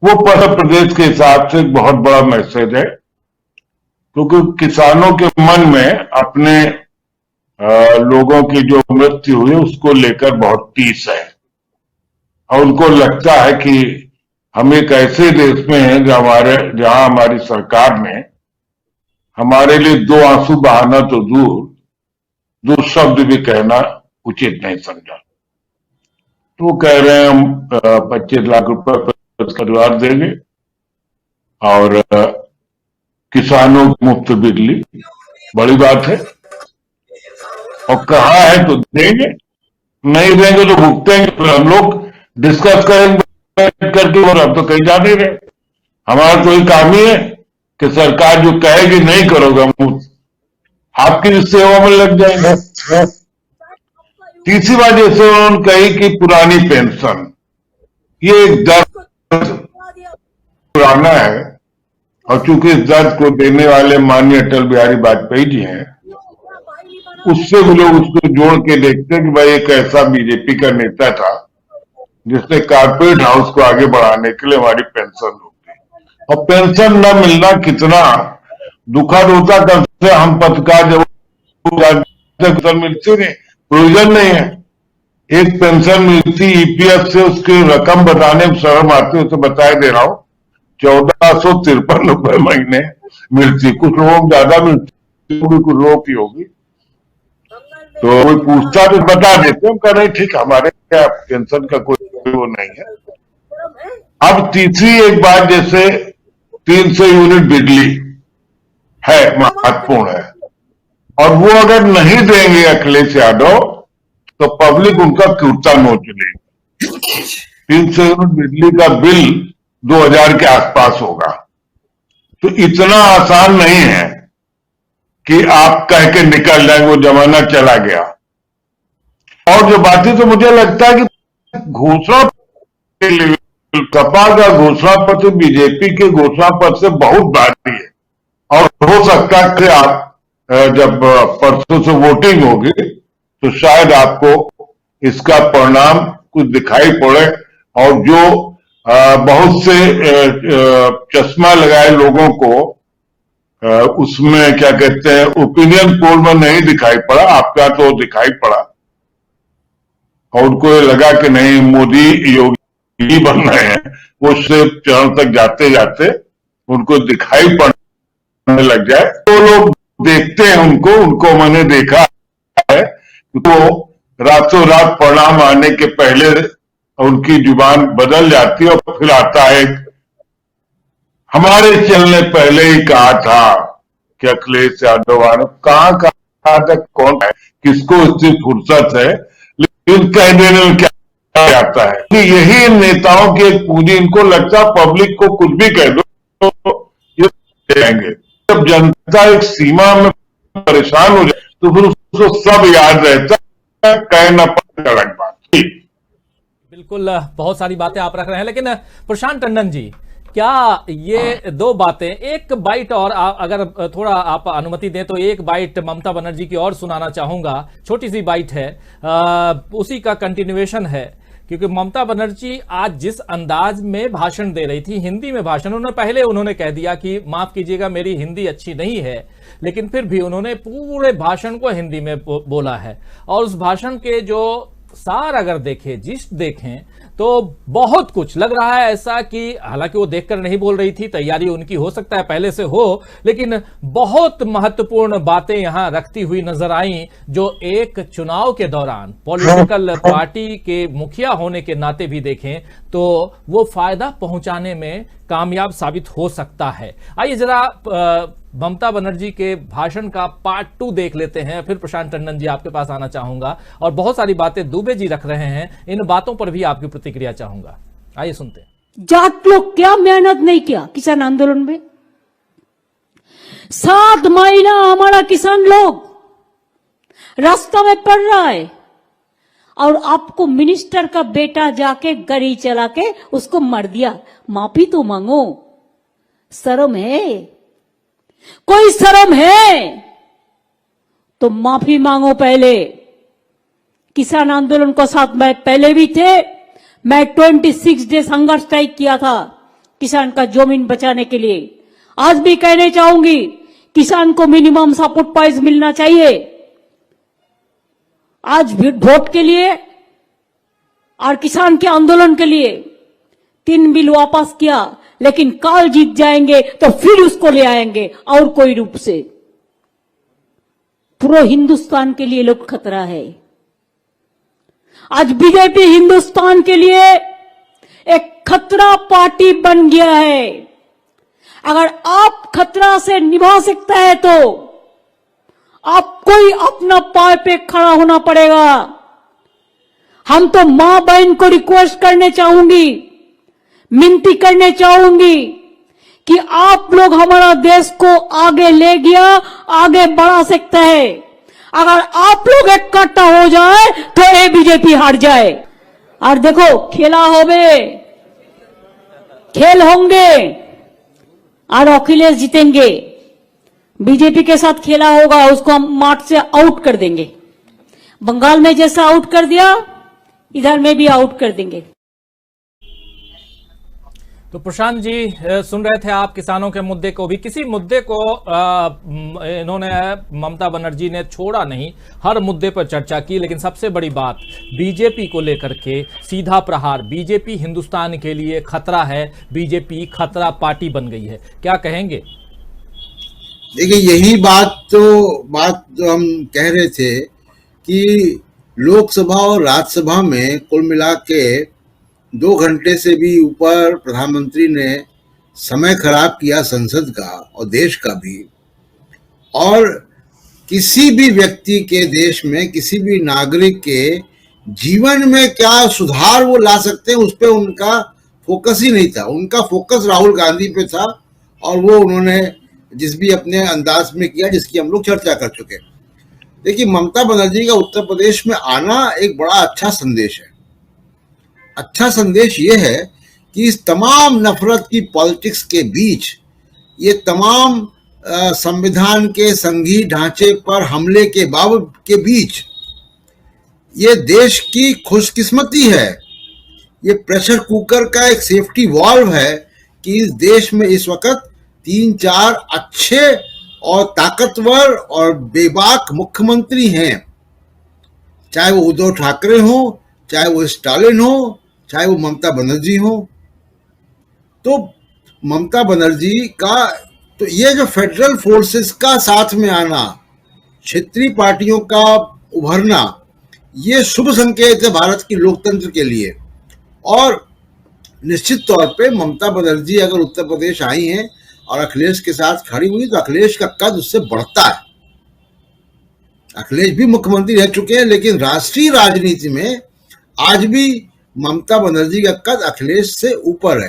Speaker 3: वो उत्तर प्रदेश के हिसाब से एक बहुत बड़ा मैसेज है, क्योंकि किसानों के मन में अपने लोगों की जो मृत्यु हुई उसको लेकर बहुत टीस है और उनको लगता है कि हम एक ऐसे देश में हैं जहां हमारी सरकार ने हमारे लिए 2 आंसू बहाना तो दूर शब्द भी कहना उचित नहीं समझा। तो कह रहे हैं हम 25 लाख रुपए परिवार देंगे और किसानों को मुफ्त बिजली, बड़ी बात है। और कहा है तो देंगे, नहीं देंगे तो भुगतेंगे। तो हम लोग डिस्कस करेंगे करके, और अब तो कहीं जा नहीं रहे। हमारा तो ये काम ही है कि सरकार जो कहेगी नहीं करोगे हम आपकी सेवा में लग जाएंगे। तीसरी बात जैसे उन्होंने कही कि पुरानी पेंशन, ये एक दर्द पुराना है और चूंकि इस दर्द को देने वाले माननीय अटल बिहारी वाजपेयी जी हैं, उससे भी लोग उसको जोड़ के देखते हैं कि भाई एक ऐसा बीजेपी का नेता था जिसने कारपोरेट हाउस को आगे बढ़ाने के लिए हमारी पेंशन रोक दी। और पेंशन न मिलना कितना दुखद होता, कम से हम पत्रकार जब पेंशन मिलती नहीं, प्रोविजन नहीं है। एक पेंशन मिलती ईपीएफ से, उसकी रकम बताने में शर्म आती है, उसे बताए दे रहा हूं 1453 रुपए महीने मिलती। कुछ लोगों को ज्यादा मिलती होगी, कुछ लोगों की होगी, तो कोई पूछता तो बता देते हम, कह रहे ठीक हमारे क्या पेंशन का कोई वो नहीं है। अब तीसरी एक बात, जैसे 300 यूनिट बिजली है, महत्वपूर्ण है, और वो अगर नहीं देंगे अखिलेश यादव तो पब्लिक उनका कुर्ता नोच लेगी। 300 यूनिट बिजली का बिल 2000 के आसपास होगा, तो इतना आसान नहीं है कि आप कह के निकल जाएंगे, वो जमाना चला गया। और जो बातें, तो मुझे लगता है कि घोषणा सपा का घोषणा पत्र बीजेपी के घोषणा पत्र से बहुत भारी है, और हो सकता है कि आप जब परसों से वोटिंग होगी तो शायद आपको इसका परिणाम कुछ दिखाई पड़े, और जो बहुत से चश्मा लगाए लोगों को उसमें क्या कहते हैं ओपिनियन पोल में नहीं दिखाई पड़ा, आपका तो दिखाई पड़ा, और उनको ये लगा कि नहीं मोदी योगी बन रहे हैं, वो सिर्फ चरण तक जाते जाते उनको दिखाई पड़ने लग जाए, तो लोग देखते हैं उनको मैंने देखा है, तो रातों रात परिणाम आने के पहले उनकी जुबान बदल जाती है, और फिर आता है हमारे चलने पहले ही कहा था कि अखिलेश यादव कहाँ कहा था, कौन है, किसको इससे फुर्सत है, लेकिन कह देने में क्या आता है कि यही इन नेताओं की एक पूंजी, इनको लगता है पब्लिक को कुछ भी कह दो तो ये देंगे। जब जनता एक सीमा में परेशान हो जाए तो फिर उसको सब याद रहता है, कहना पड़ता अलग बात।
Speaker 1: बिल्कुल, बहुत सारी बातें आप रख रहे हैं, लेकिन प्रशांत टंडन जी, क्या ये दो बातें, एक बाइट और अगर थोड़ा आप अनुमति दें तो एक बाइट ममता बनर्जी की और सुनाना चाहूंगा, छोटी सी बाइट है, उसी का कंटिन्यूएशन है, क्योंकि ममता बनर्जी आज जिस अंदाज में भाषण दे रही थी, हिंदी में भाषण, उन्होंने कह दिया कि माफ कीजिएगा मेरी हिंदी अच्छी नहीं है, लेकिन फिर भी उन्होंने पूरे भाषण को हिंदी में बोला है, और उस भाषण के जो सार अगर देखें, जिस्ट देखें, तो बहुत कुछ लग रहा है ऐसा कि हालांकि वो देखकर नहीं बोल रही थी, तैयारी उनकी हो सकता है पहले से हो, लेकिन बहुत महत्वपूर्ण बातें यहां रखती हुई नजर आई, जो एक चुनाव के दौरान पॉलिटिकल पार्टी के मुखिया होने के नाते भी देखें तो वो फायदा पहुंचाने में कामयाब साबित हो सकता है। आइए जरा ममता बनर्जी के भाषण का पार्ट 2 देख लेते हैं, फिर प्रशांत टंडन जी आपके पास आना चाहूंगा, और बहुत सारी बातें दुबे जी रख रहे हैं, इन बातों पर भी आपकी प्रतिक्रिया चाहूंगा। आइए सुनते हैं।
Speaker 8: जाट लोग क्या मेहनत नहीं किया किसान आंदोलन में? 7 महीना हमारा किसान लोग रास्ता में पड़ रहा है, और आपको मिनिस्टर का बेटा जाके गाड़ी चला के उसको मार दिया। माफी तो मांगो, शर्म है? कोई शर्म है तो माफी मांगो पहले। किसान आंदोलन को साथ में पहले भी थे, मैं 26 डे संघर्ष स्ट्राइक किया था किसान का जमीन बचाने के लिए। आज भी कहने चाहूंगी, किसान को मिनिमम सपोर्ट प्राइस मिलना चाहिए। आज भी वोट के लिए और किसान के आंदोलन के लिए 3 बिल वापस किया, लेकिन काल जीत जाएंगे तो फिर उसको ले आएंगे और कोई रूप से। पूरे हिंदुस्तान के लिए लोग खतरा है। आज बीजेपी हिंदुस्तान के लिए एक खतरा पार्टी बन गया है। अगर आप खतरा से निभा सकता है तो आपको ही अपना पाय पे खड़ा होना पड़ेगा। हम तो मां बहन को रिक्वेस्ट करने चाहूंगी, मिनती करने चाहूंगी कि आप लोग हमारा देश को आगे ले गया, आगे बढ़ा सकता है। अगर आप लोग इकट्ठा हो जाए तो ये बीजेपी हार जाए। और देखो खेला होवे, खेल होंगे और अखिलेश जीतेंगे। बीजेपी के साथ खेला होगा, उसको हम मार्च से आउट कर देंगे। बंगाल में जैसा आउट कर दिया, इधर में भी आउट कर देंगे।
Speaker 1: तो प्रशांत जी सुन रहे थे आप किसानों के मुद्दे को भी, किसी मुद्दे को इन्होंने ममता बनर्जी ने छोड़ा नहीं, हर मुद्दे पर चर्चा की। लेकिन सबसे बड़ी बात बीजेपी को लेकर के सीधा प्रहार, बीजेपी हिंदुस्तान के लिए खतरा है, बीजेपी खतरा पार्टी बन गई है, क्या कहेंगे?
Speaker 6: देखिए यही बात जो हम कह रहे थे कि लोकसभा और राज्यसभा में कुल मिला के 2 घंटे से भी ऊपर प्रधानमंत्री ने समय खराब किया संसद का और देश का भी। और किसी भी व्यक्ति के देश में, किसी भी नागरिक के जीवन में क्या सुधार वो ला सकते हैं, उस पर उनका फोकस ही नहीं था। उनका फोकस राहुल गांधी पे था और वो उन्होंने जिस भी अपने अंदाज में किया, जिसकी हम लोग चर्चा कर चुके। देखिए ममता बनर्जी का उत्तर प्रदेश में आना एक बड़ा अच्छा संदेश है। अच्छा संदेश ये है कि इस तमाम नफरत की पॉलिटिक्स के बीच, ये तमाम संविधान के संघीय ढांचे पर हमले के बीच, ये देश की खुशकिस्मती है, ये प्रेशर कुकर का एक सेफ्टी वॉल्व है कि इस देश में इस वक्त 3-4 अच्छे और ताकतवर और बेबाक मुख्यमंत्री हैं। चाहे वो उद्धव ठाकरे हो, चाहे वो स्टालिन हो, चाहे वो ममता बनर्जी हो। तो ममता बनर्जी का तो ये जो फेडरल फोर्सेस का साथ में आना, क्षेत्रीय पार्टियों का उभरना, ये शुभ संकेत है भारत की लोकतंत्र के लिए। और निश्चित तौर पे ममता बनर्जी अगर उत्तर प्रदेश आई हैं और अखिलेश के साथ खड़ी हुई तो अखिलेश का कद उससे बढ़ता है। अखिलेश भी मुख्यमंत्री रह चुके हैं, लेकिन राष्ट्रीय राजनीति में आज भी ममता बनर्जी का कद अखिलेश से ऊपर है,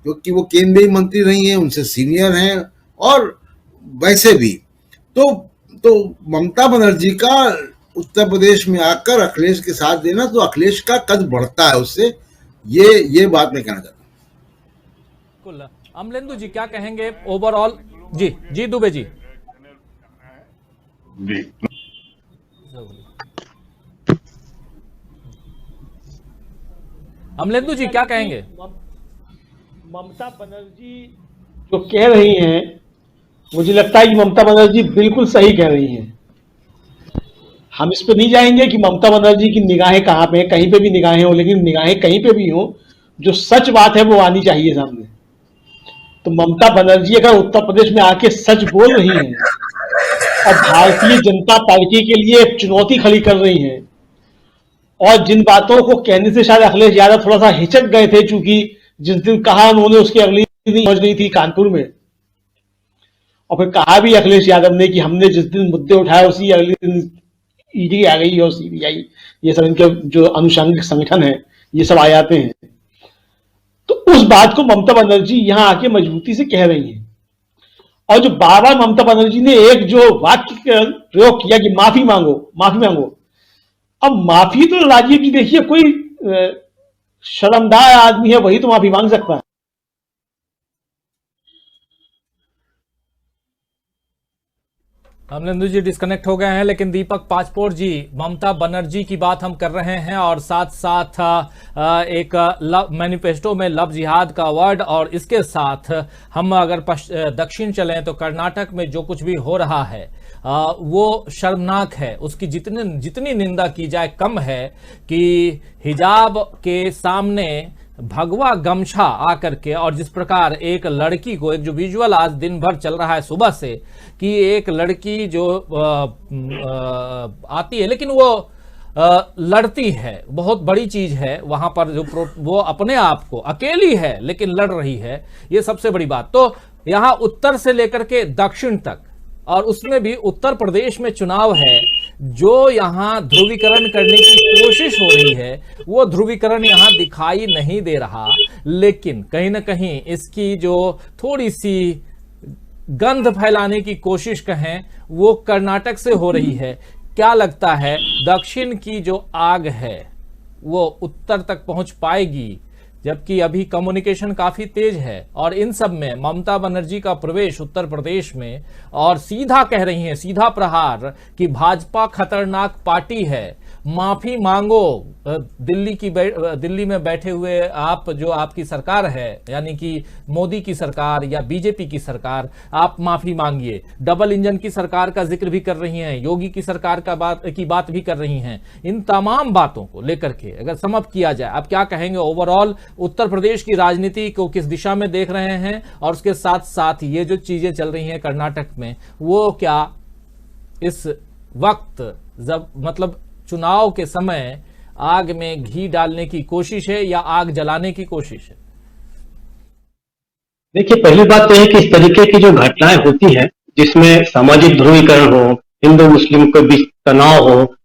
Speaker 6: क्योंकि वो केंद्रीय मंत्री रही हैं, उनसे सीनियर हैं। और वैसे भी तो ममता बनर्जी का उत्तर प्रदेश में आकर अखिलेश के साथ देना, तो अखिलेश का कद बढ़ता है उससे। ये बात मैं कहना चाहता हूँ।
Speaker 1: बिल्कुल। अमलेंदु जी क्या कहेंगे ओवरऑल? जी दुबे जी।
Speaker 3: जी
Speaker 1: अमलेंदु जी क्या कहेंगे?
Speaker 4: ममता बनर्जी जो कह रही हैं, मुझे लगता है कि ममता बनर्जी बिल्कुल सही कह रही हैं। हम इस पे नहीं जाएंगे कि ममता बनर्जी की निगाहें कहाँ पे हैं, कहीं पे भी निगाहें हो, लेकिन निगाहें कहीं पे भी हो, जो सच बात है वो आनी चाहिए सामने। तो ममता बनर्जी अगर उत्तर प्रदेश में आके सच बोल रही हैं और भारतीय जनता पार्टी के लिए चुनौती खड़ी कर रही हैं, और जिन बातों को कहने से शायद अखिलेश यादव थोड़ा सा हिचक गए थे, चूंकि जिस दिन कहा उन्होंने उसके अगली दिन पहुंच गई थी कानपुर में, और फिर कहा भी अखिलेश यादव ने कि हमने जिस दिन मुद्दे उठाए उसी अगले दिन ईडी आ गई और सीबीआई, ये सब इनके जो अनुषंगिक संगठन है ये सब आ जाते हैं। तो उस बात को ममता बनर्जी यहां आके मजबूती से कह रही है। और जो बार बार ममता बनर्जी ने एक जो वाक्य प्रयोग किया कि माफी मांगो, माफी मांगो, अब माफी तो राजीव जी देखिए कोई शर्मदार आदमी है वही तो माफी मांग सकता है।
Speaker 1: अमलेंदु जी डिस्कनेक्ट हो गए हैं, लेकिन दीपक पासपोर्ट जी, ममता बनर्जी की बात हम कर रहे हैं और साथ साथ एक मैनिफेस्टो में लव जिहाद का वर्ड, और इसके साथ हम अगर दक्षिण चलें तो कर्नाटक में जो कुछ भी हो रहा है वो शर्मनाक है। उसकी जितनी निंदा की जाए कम है कि हिजाब के सामने भगवा गमछा आकर के, और जिस प्रकार एक लड़की को, एक जो विजुअल आज दिन भर चल रहा है सुबह से, कि एक लड़की जो आती है लेकिन वो लड़ती है, बहुत बड़ी चीज है वहां पर, जो वो अपने आप को अकेली है लेकिन लड़ रही है, ये सबसे बड़ी बात। तो यहां उत्तर से लेकर के दक्षिण तक, और उसमें भी उत्तर प्रदेश में चुनाव है, जो यहां ध्रुवीकरण करने की कोशिश हो रही है वो ध्रुवीकरण यहां दिखाई नहीं दे रहा, लेकिन कहीं ना कहीं इसकी जो थोड़ी सी गंध फैलाने की कोशिश कहें वो कर्नाटक से हो रही है। क्या लगता है दक्षिण की जो आग है वो उत्तर तक पहुंच पाएगी, जबकि अभी कम्युनिकेशन काफी तेज है और इन सब में ममता बनर्जी का प्रवेश उत्तर प्रदेश में, और सीधा कह रही हैं, सीधा प्रहार कि भाजपा खतरनाक पार्टी है, माफी मांगो। दिल्ली में बैठे हुए आप, जो आपकी सरकार है यानी कि मोदी की सरकार या बीजेपी की सरकार, आप माफी मांगिए। डबल इंजन की सरकार का जिक्र भी कर रही हैं, योगी की सरकार की बात भी कर रही हैं। इन तमाम बातों को लेकर के अगर सम अप किया जाए, आप क्या कहेंगे ओवरऑल उत्तर प्रदेश की राजनीति को किस दिशा में देख रहे हैं, और उसके साथ साथ ये जो चीजें चल रही हैं कर्नाटक में, वो क्या इस वक्त जब मतलब चुनाव के समय आग में घी डालने की कोशिश है या आग जलाने की कोशिश है?
Speaker 5: देखिए, पहली बात तो है कि इस तरीके की जो घटनाएं होती है जिसमें सामाजिक ध्रुवीकरण हो, हिंदू मुस्लिम के बीच तनाव हो,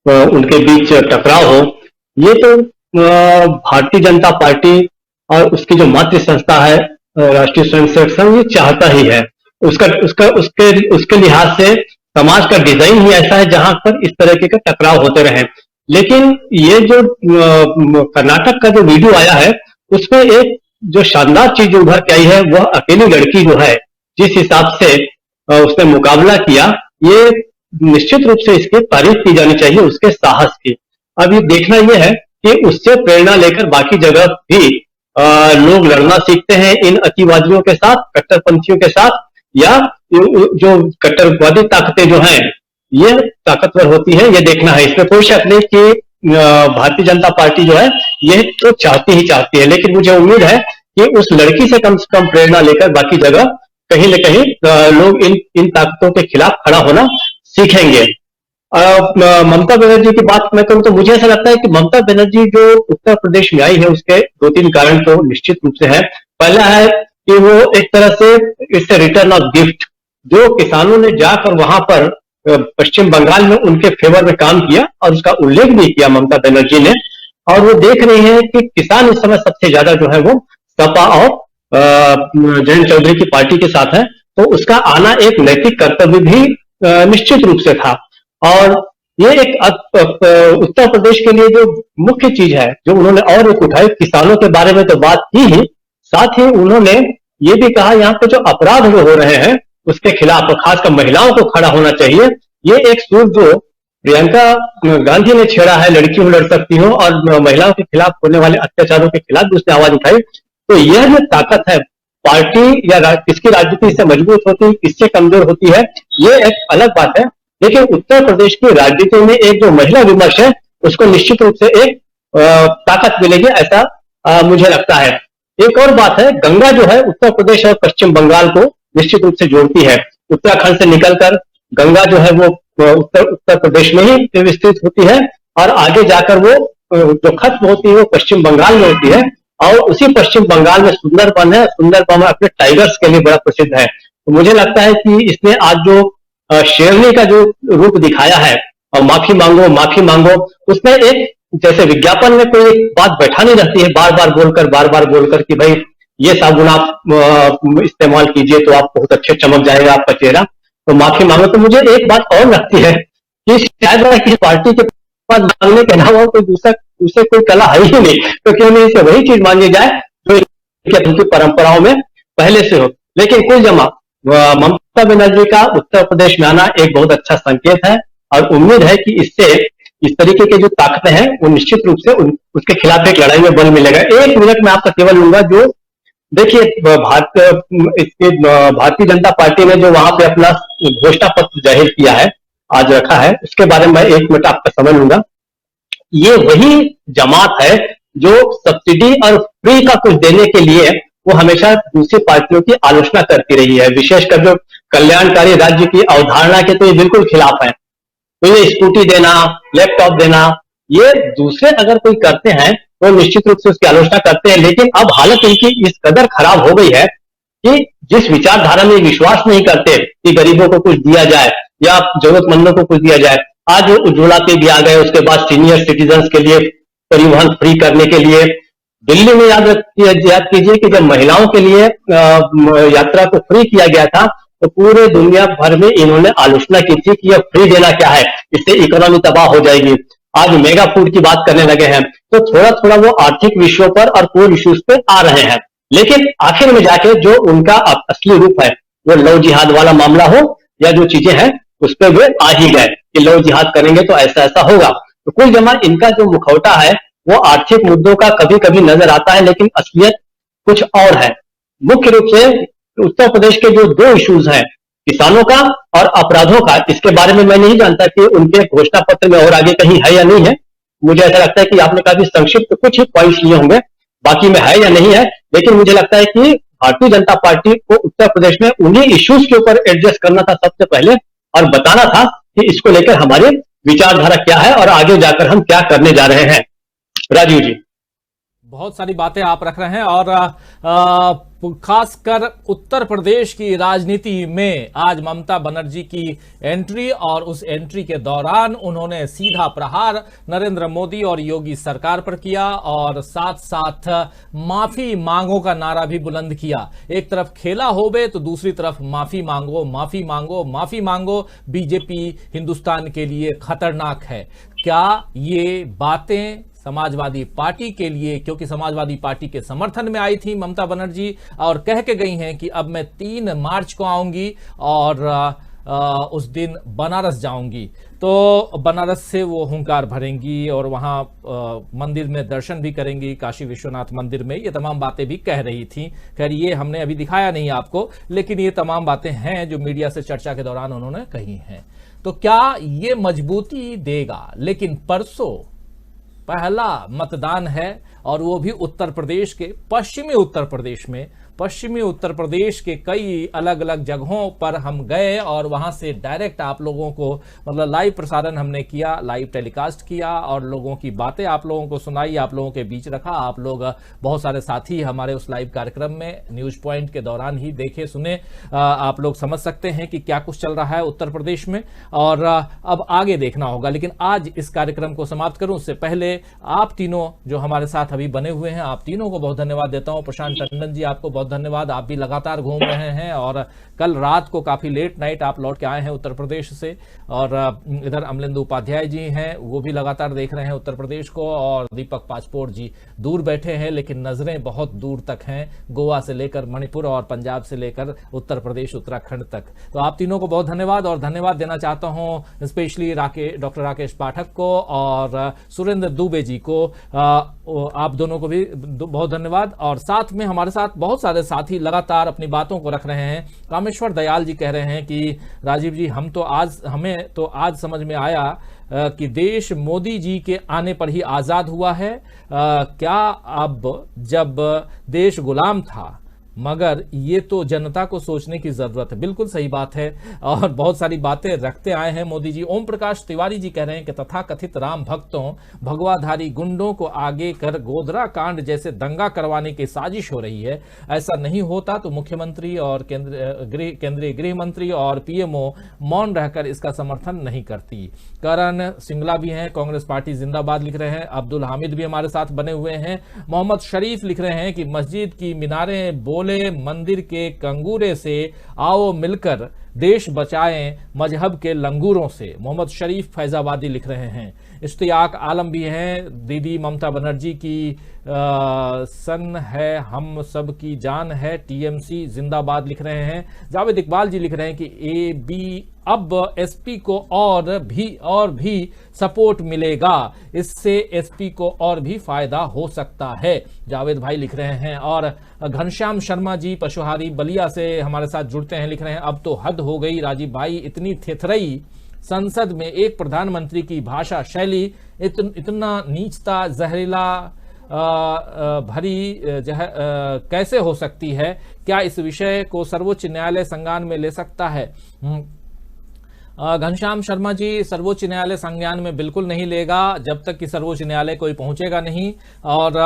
Speaker 5: उनके बीच टकराव हो, ये तो भारतीय जनता पार्टी और उसकी जो मातृ संस्था है राष्ट्रीय स्वयंसेवक संघ, ये चाहता ही है। उसके लिहाज से समाज का डिजाइन ही ऐसा है जहां पर इस तरह के टकराव होते रहे। लेकिन ये जो कर्नाटक का जो वीडियो आया है उसमें एक जो शानदार चीज उभर के आई है, वह अकेली लड़की जो है जिस हिसाब से उसने मुकाबला किया, ये निश्चित रूप से इसकी तारीफ की जानी चाहिए, उसके साहस की। अब ये देखना यह है कि उससे प्रेरणा लेकर बाकी जगह भी लोग लड़ना सीखते हैं इन अतिवादियों के साथ, कट्टरपंथियों के साथ, या जो कट्टरवादी ताकतें जो हैं ये ताकतवर होती है, ये देखना है। इसमें कोई शक नहीं कि भारतीय जनता पार्टी जो है ये तो चाहती ही चाहती है, लेकिन मुझे उम्मीद है कि उस लड़की से कम प्रेरणा लेकर बाकी जगह कहीं न कहीं लोग इन ताकतों के खिलाफ खड़ा होना सीखेंगे। ममता बनर्जी की बात मैं करूं तो मुझे ऐसा लगता है कि ममता बनर्जी जो उत्तर प्रदेश में आई है उसके 2-3 कारण तो निश्चित रूप से है। पहला है कि वो एक तरह से इट्स रिटर्न ऑफ गिफ्ट, जो किसानों ने जाकर वहां पर पश्चिम बंगाल में उनके फेवर में काम किया और उसका उल्लेख भी किया ममता बनर्जी ने, और वो देख रही है कि किसान इस समय सबसे ज्यादा जो है वो सपा और जयंत चौधरी की पार्टी के साथ है, तो उसका आना एक नैतिक कर्तव्य भी निश्चित रूप से था। और ये एक उत्तर प्रदेश के लिए जो मुख्य चीज है जो उन्होंने और एक उठाई, किसानों के बारे में तो बात की ही, साथ ही उन्होंने ये भी कहा यहाँ पे जो अपराध जो हो रहे हैं उसके खिलाफ खासकर महिलाओं को खड़ा होना चाहिए। ये एक सुर जो प्रियंका गांधी ने छेड़ा है, लड़की हो लड़ सकती हो, और महिलाओं के खिलाफ होने वाले अत्याचारों के खिलाफ भी उसने आवाज उठाई। तो यह जो ताकत है पार्टी या किसकी राजनीति से मजबूत होती है, किससे कमजोर होती है, ये एक अलग बात है। लेकिन उत्तर प्रदेश की राजनीति में एक जो महिला विमर्श है उसको निश्चित रूप से एक ताकत मिलेगी, ऐसा मुझे लगता है। एक और बात है, गंगा जो है उत्तर प्रदेश और पश्चिम बंगाल को निश्चित रूप से जोड़ती है। उत्तराखंड से निकलकर गंगा जो है वो उत्तर प्रदेश में ही विस्तृत होती है, और आगे जाकर वो जो खत्म होती है वो पश्चिम बंगाल में होती है, और उसी पश्चिम बंगाल में सुंदरबन है। सुंदरबन अपने टाइगर्स के लिए बड़ा प्रसिद्ध है। तो मुझे लगता है कि इसने आज जो शेरनी का जो रूप दिखाया है, और माफी मांगो, उसमें एक जैसे विज्ञापन में कोई बात बैठा नहीं रहती है, बार बार बोलकर कि भाई ये साबुन आप इस्तेमाल कीजिए तो आप बहुत अच्छे चमक जाएगा आपका चेहरा, तो माफी मांगो। तो मुझे एक बात और लगती है कि शायद किसी पार्टी के पास मांगने के अलावा कोई दूसरे कोई कला है ही नहीं, तो क्यों नहीं इसे वही चीज मांगी जाए जो उनकी परंपराओं में पहले से हो। लेकिन कुल जमा ममता बनर्जी का उत्तर प्रदेश में आना एक बहुत अच्छा संकेत है, और उम्मीद है कि इससे इस तरीके के जो ताकतें हैं वो निश्चित रूप से उसके खिलाफ एक लड़ाई में बल मिलेगा। 1 मिनट में आपका केवल लूंगा, जो देखिए भारतीय जनता पार्टी ने जो वहां पे अपना घोषणा पत्र जाहिर किया है, आज रखा है, उसके बारे में 1 मिनट आपका समय लूंगा। ये वही जमात है जो सब्सिडी और फ्री का कुछ देने के लिए वो हमेशा दूसरी पार्टियों की आलोचना करती रही है, विशेषकर जो कल्याणकारी राज्य की अवधारणा के तो ये बिल्कुल खिलाफ है। तो ये स्कूटी देना, लैपटॉप देना, ये दूसरे अगर कोई करते हैं तो निश्चित रूप से उसकी आलोचना करते हैं। लेकिन अब हालत इनकी इस कदर खराब हो गई है कि जिस विचारधारा में विश्वास नहीं करते कि गरीबों को कुछ दिया जाए या जरूरतमंदों को कुछ दिया जाए, आज उज्ज्वला पे भी आ गए, उसके बाद सीनियर सिटीजन के लिए परिवहन फ्री करने के लिए दिल्ली में याद कीजिए कि जब महिलाओं के लिए यात्रा को फ्री किया गया था तो पूरे दुनिया भर में इन्होंने आलोचना की थी कि यह फ्री देना क्या है, इससे इकोनॉमी तबाह हो जाएगी। आज मेगा फूड की बात करने लगे हैं, तो थोड़ा थोड़ा वो आर्थिक विषयों पर और कोर इश्यूज पे आ रहे हैं, लेकिन आखिर में जाके जो उनका असली रूप है वो लव जिहाद वाला मामला हो या जो चीजें हैं उस पर वे आ ही गए कि लव जिहाद करेंगे तो ऐसा ऐसा होगा। तो कुल जमा इनका जो मुखौटा है वो आर्थिक मुद्दों का कभी कभी नजर आता है, लेकिन असलियत कुछ और है। मुख्य रूप से उत्तर प्रदेश के जो दो इश्यूज हैं, किसानों का और अपराधों का, इसके बारे में मैं नहीं जानता कि उनके घोषणा पत्र में और आगे कहीं है या नहीं है। मुझे ऐसा लगता है कि आपने काफी संक्षिप्त कुछ पॉइंट्स लिए होंगे, बाकी में है या नहीं है, लेकिन मुझे लगता है कि भारतीय जनता पार्टी को उत्तर प्रदेश में उन्हीं इश्यूज के ऊपर एडजस्ट करना था सबसे पहले और बताना था कि इसको लेकर हमारी विचारधारा क्या है और आगे जाकर हम क्या करने जा रहे हैं। राजीव जी,
Speaker 1: बहुत सारी बातें आप रख रहे हैं और खासकर उत्तर प्रदेश की राजनीति में आज ममता बनर्जी की एंट्री और उस एंट्री के दौरान उन्होंने सीधा प्रहार नरेंद्र मोदी और योगी सरकार पर किया और साथ साथ माफी मांगो का नारा भी बुलंद किया। एक तरफ खेला होवे तो दूसरी तरफ माफी मांगो, माफी मांगो, माफी मांगो। बीजेपी हिंदुस्तान के लिए खतरनाक है। क्या ये बातें समाजवादी पार्टी के लिए, क्योंकि समाजवादी पार्टी के समर्थन में आई थी ममता बनर्जी और कह के गई हैं कि अब मैं 3 मार्च को आऊंगी और उस दिन बनारस जाऊंगी, तो बनारस से वो हुंकार भरेंगी और वहां मंदिर में दर्शन भी करेंगी, काशी विश्वनाथ मंदिर में। ये तमाम बातें भी कह रही थी। खैर ये हमने अभी दिखाया नहीं आपको, लेकिन ये तमाम बातें हैं जो मीडिया से चर्चा के दौरान उन्होंने कही हैं। तो क्या ये मजबूती देगा? लेकिन परसों पहला मतदान है और वो भी उत्तर प्रदेश के पश्चिमी उत्तर प्रदेश के कई अलग अलग जगहों पर हम गए और वहां से डायरेक्ट आप लोगों को मतलब लाइव प्रसारण हमने किया, लाइव टेलीकास्ट किया और लोगों की बातें आप लोगों को सुनाई, आप लोगों के बीच रखा। आप लोग बहुत सारे साथी हमारे उस लाइव कार्यक्रम में न्यूज पॉइंट के दौरान ही देखे सुने। आप लोग समझ सकते हैं कि क्या कुछ चल रहा है उत्तर प्रदेश में और अब आगे देखना होगा। लेकिन आज इस कार्यक्रम को समाप्त करूं उससे पहले आप तीनों जो हमारे साथ अभी बने हुए हैं, आप तीनों को बहुत धन्यवाद देता हूं। प्रशांत टंडन जी, आपको बहुत धन्यवाद, आप भी लगातार घूम रहे हैं और कल रात को काफी लेट नाइट आप लौट के आए हैं उत्तर प्रदेश से। और इधर अमलेंदु उपाध्याय जी हैं, वो भी लगातार देख रहे हैं उत्तर प्रदेश को। और दीपक पासपोर्ट जी दूर बैठे हैं लेकिन नजरें बहुत दूर तक हैं, गोवा से लेकर मणिपुर और पंजाब से लेकर उत्तर प्रदेश उत्तराखंड तक। तो आप तीनों को बहुत धन्यवाद। और धन्यवाद देना चाहता हूं स्पेशली डॉक्टर राकेश पाठक को और सुरेंद्र दुबे जी को, आप दोनों को भी बहुत धन्यवाद। और साथ में हमारे साथ बहुत सारे साथी लगातार अपनी बातों को रख रहे हैं। कामेश्वर दयाल जी कह रहे हैं कि राजीव जी हमें तो आज समझ में आया कि देश मोदी जी के आने पर ही आजाद हुआ है। क्या अब जब देश गुलाम था, मगर ये तो जनता को सोचने की जरूरत है। बिल्कुल सही बात है और बहुत सारी बातें रखते आए हैं मोदी जी। ओम प्रकाश तिवारी जी कह रहे हैं कि तथाकथित राम भक्तों भगवाधारी गुंडों को आगे कर गोधरा कांड जैसे दंगा करवाने की साजिश हो रही है। ऐसा नहीं होता तो मुख्यमंत्री और केंद्रीय गृह मंत्री और पीएमओ मौन रहकर इसका समर्थन नहीं करती। करण सिंगला भी हैं, कांग्रेस पार्टी जिंदाबाद लिख रहे हैं। अब्दुल हामिद भी हमारे साथ बने हुए हैं। मोहम्मद शरीफ लिख रहे हैं कि मस्जिद की मीनारें बोले मंदिर के कंगूरे से, आओ मिलकर देश बचाएं मजहब के लंगूरों से। मोहम्मद शरीफ फैजाबादी लिख रहे हैं। इश्तियाक आलम भी हैं, दीदी ममता बनर्जी की सन है, हम सब की जान है, टीएमसी जिंदाबाद लिख रहे हैं। जावेद इकबाल जी लिख रहे हैं कि एबी अब एसपी को और भी सपोर्ट मिलेगा, इससे एसपी को और भी फायदा हो सकता है, जावेद भाई लिख रहे हैं। और घनश्याम शर्मा जी पशुहारी बलिया से हमारे साथ जुड़ते हैं, लिख रहे हैं अब तो हद हो गई राजीव भाई, इतनी थेथरई संसद में एक प्रधानमंत्री की भाषा शैली इतना नीचता जहरीला भरी कैसे हो सकती है? क्या इस विषय को सर्वोच्च न्यायालय संज्ञान में ले सकता है? घनश्याम शर्मा जी, सर्वोच्च न्यायालय संज्ञान में बिल्कुल नहीं लेगा जब तक कि सर्वोच्च न्यायालय कोई पहुंचेगा नहीं। और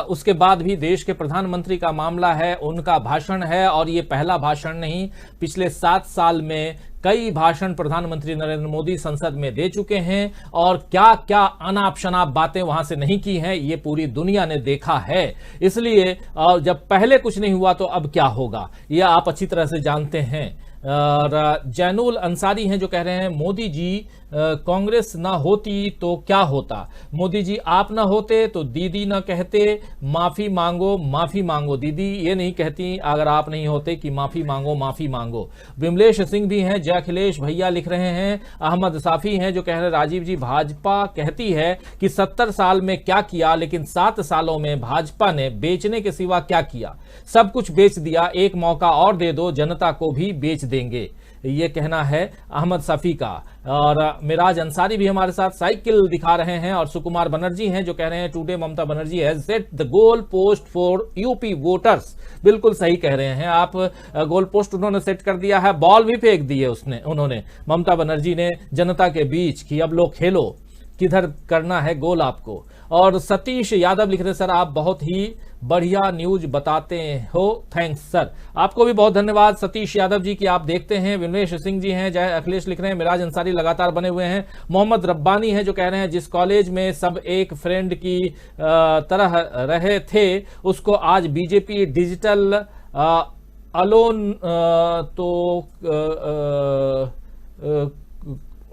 Speaker 1: उसके बाद भी देश के प्रधानमंत्री का मामला है, उनका भाषण है और ये पहला भाषण नहीं, पिछले 7 साल में कई भाषण प्रधानमंत्री नरेंद्र मोदी संसद में दे चुके हैं और क्या क्या अनाप शनाप बातें वहां से नहीं की हैं ये पूरी दुनिया ने देखा है। इसलिए जब पहले कुछ नहीं हुआ तो अब क्या होगा ये आप अच्छी तरह से जानते हैं। और जैनुल अंसारी हैं जो कह रहे हैं मोदी जी कांग्रेस ना होती तो क्या होता, मोदी जी आप ना होते तो दीदी ना कहते माफी मांगो दीदी ये नहीं कहती अगर आप नहीं होते कि माफी मांगो। विमलेश सिंह भी हैं, जय अखिलेश भैया लिख रहे हैं। अहमद साफी हैं जो कह रहे हैं राजीव जी भाजपा कहती है कि 70 साल में क्या किया, लेकिन 7 सालों में भाजपा ने बेचने के सिवा क्या किया, सब कुछ बेच दिया, एक मौका और दे दो जनता को भी बेच देंगे, ये कहना है अहमद सफी का। और मिराज अंसारी भी हमारे साथ साइकिल दिखा रहे हैं। और सुकुमार बनर्जी हैं जो कह रहे हैं today Mamata Banerjee has set the goal post for UP voters. बिल्कुल सही कह रहे हैं आप, गोल पोस्ट उन्होंने सेट कर दिया है, बॉल भी फेंक दी है उन्होंने ममता बनर्जी ने जनता के बीच कि अब लोग खेलो, किधर करना है गोल आपको। और सतीश यादव लिख रहे सर आप बहुत ही बढ़िया न्यूज बताते हो, थैंक्स सर। आपको भी बहुत धन्यवाद सतीश यादव जी कि आप देखते हैं। विमलेश सिंह जी हैं, जय अखिलेश लिख रहे हैं, मिराज अंसारी लगातार बने हुए हैं। मोहम्मद रब्बानी है जो कह रहे हैं जिस कॉलेज में सब एक फ्रेंड की तरह रहे थे उसको आज बीजेपी डिजिटल अलोन तो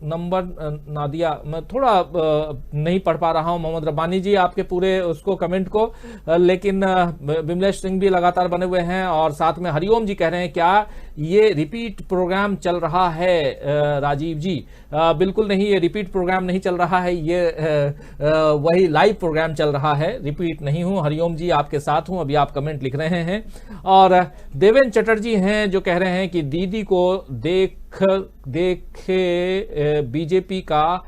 Speaker 1: नंबर ना दिया। मैं थोड़ा नहीं पढ़ पा रहा हूं मोहम्मद रब्बानी जी आपके पूरे उसको कमेंट को, लेकिन विमलेश सिंह भी लगातार बने हुए हैं। और साथ में हरिओम जी कह रहे हैं क्या ये रिपीट प्रोग्राम चल रहा है राजीव जी? बिल्कुल नहीं, ये रिपीट प्रोग्राम नहीं चल रहा है, ये वही लाइव प्रोग्राम चल रहा है, रिपीट नहीं हूं। हरिओम जी आपके साथ हूं, अभी आप कमेंट लिख रहे हैं। और देवेंद्र चटर्जी हैं जो कह रहे हैं कि दीदी को देखे बीजेपी का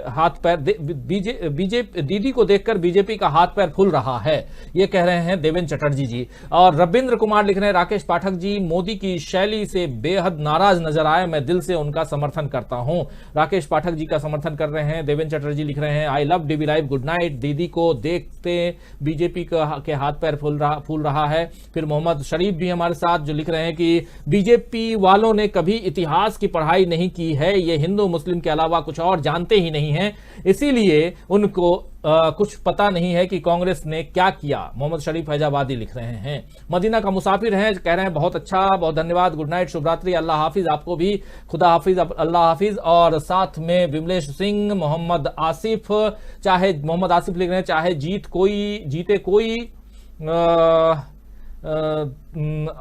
Speaker 1: हाथ पैर बीजेपी दीदी को देखकर बीजेपी का हाथ पैर फूल रहा है, ये कह रहे हैं देवेंद्र चटर्जी जी। और रविंद्र कुमार लिख रहे हैं राकेश पाठक जी मोदी की शैली से बेहद नाराज नजर आए, मैं दिल से उनका समर्थन करता हूं। राकेश पाठक जी का समर्थन कर रहे हैं। देवेंद्र चटर्जी लिख रहे हैं I love dB live, good night, दीदी को देखते बीजेपी के हाथ पैर फूल रहा है। फिर मोहम्मद शरीफ भी हमारे साथ जो लिख रहे हैं कि बीजेपी वालों ने कभी इतिहास की पढ़ाई नहीं की है, ये हिंदू मुस्लिम के अलावा कुछ और जानते ही नहीं है, इसीलिए उनको कुछ पता नहीं है कि कांग्रेस ने क्या किया। मोहम्मद शरीफ फैजाबादी लिख रहे हैं। मदीना का मुसाफिर हैं कह रहे हैं बहुत अच्छा, बहुत धन्यवाद, गुड नाइट, शुभ रात्रि, अल्लाह हाफिज, आपको भी खुदा हाफिज, अल्लाह हाफिज। और साथ में विमलेश सिंह, मोहम्मद आसिफ, चाहे मोहम्मद आसिफ लिख रहे हैं चाहे जीते कोई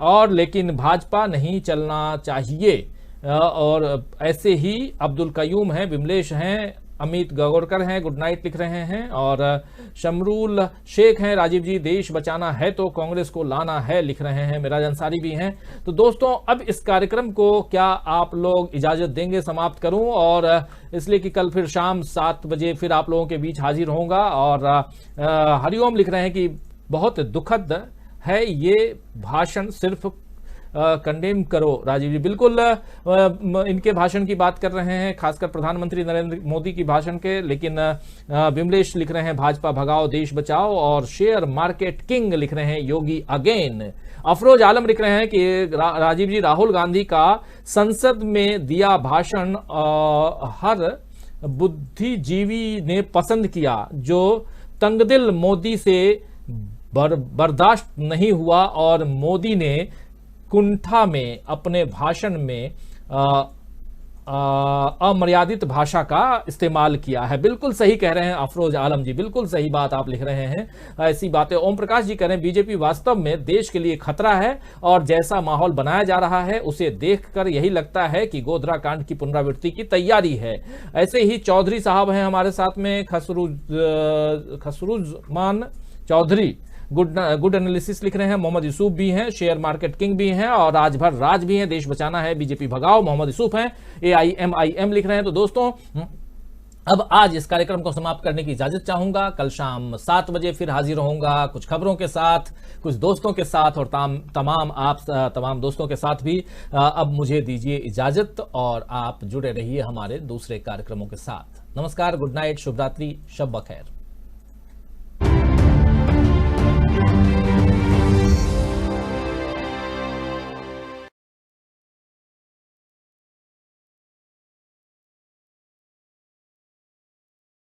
Speaker 1: और लेकिन भाजपा नहीं चलना चाहिए। और ऐसे ही अब्दुल कयूम हैं, विमलेश हैं, अमित गगोरकर हैं, गुड नाइट लिख रहे हैं। और शमरूल शेख हैं राजीव जी देश बचाना है तो कांग्रेस को लाना है लिख रहे हैं। मिराज अंसारी भी हैं। तो दोस्तों अब इस कार्यक्रम को क्या आप लोग इजाजत देंगे समाप्त करूं, और इसलिए कि कल फिर शाम 7 बजे फिर आप लोगों के बीच हाजिर होऊंगा। और हरिओम लिख रहे हैं कि बहुत दुखद है ये भाषण, सिर्फ कंडेम करो राजीव जी। बिल्कुल इनके भाषण की बात कर रहे हैं, खासकर प्रधानमंत्री नरेंद्र मोदी की भाषण के। लेकिन विमलेश लिख रहे हैं भाजपा भगाओ देश बचाओ। और शेयर मार्केट किंग लिख रहे हैं योगी अगेन। अफरोज आलम लिख रहे हैं कि राजीव जी राहुल गांधी का संसद में दिया भाषण हर बुद्धिजीवी ने पसंद किया, जो तंगदिल मोदी से बर्दाश्त नहीं हुआ। और मोदी ने कुंठा में अपने भाषण में अमर्यादित भाषा का इस्तेमाल किया है। बिल्कुल सही कह रहे हैं अफरोज आलम जी, बिल्कुल सही बात आप लिख रहे हैं, ऐसी बातें। ओम प्रकाश जी कह रहे हैं बीजेपी वास्तव में देश के लिए खतरा है और जैसा माहौल बनाया जा रहा है उसे देखकर यही लगता है कि गोधरा कांड की पुनरावृत्ति की तैयारी है। ऐसे ही चौधरी साहब हैं हमारे साथ में, खसरुजमान चौधरी गुड एनालिसिस लिख रहे हैं। मोहम्मद यूसुफ भी हैं, शेयर मार्केट किंग भी हैं। और राजभर राज भी हैं, देश बचाना है बीजेपी भगाओ, मोहम्मद यूसुफ हैं। AIMIM लिख रहे हैं। तो दोस्तों अब आज इस कार्यक्रम को समाप्त करने की इजाजत चाहूंगा। कल शाम 7 बजे फिर हाजिर होऊंगा कुछ खबरों के साथ, कुछ दोस्तों के साथ, और तमाम दोस्तों के साथ भी। अब मुझे दीजिए इजाजत और आप जुड़े रहिए हमारे दूसरे कार्यक्रमों के साथ। नमस्कार, गुड नाइट, शुभ रात्रि, शब बखैर।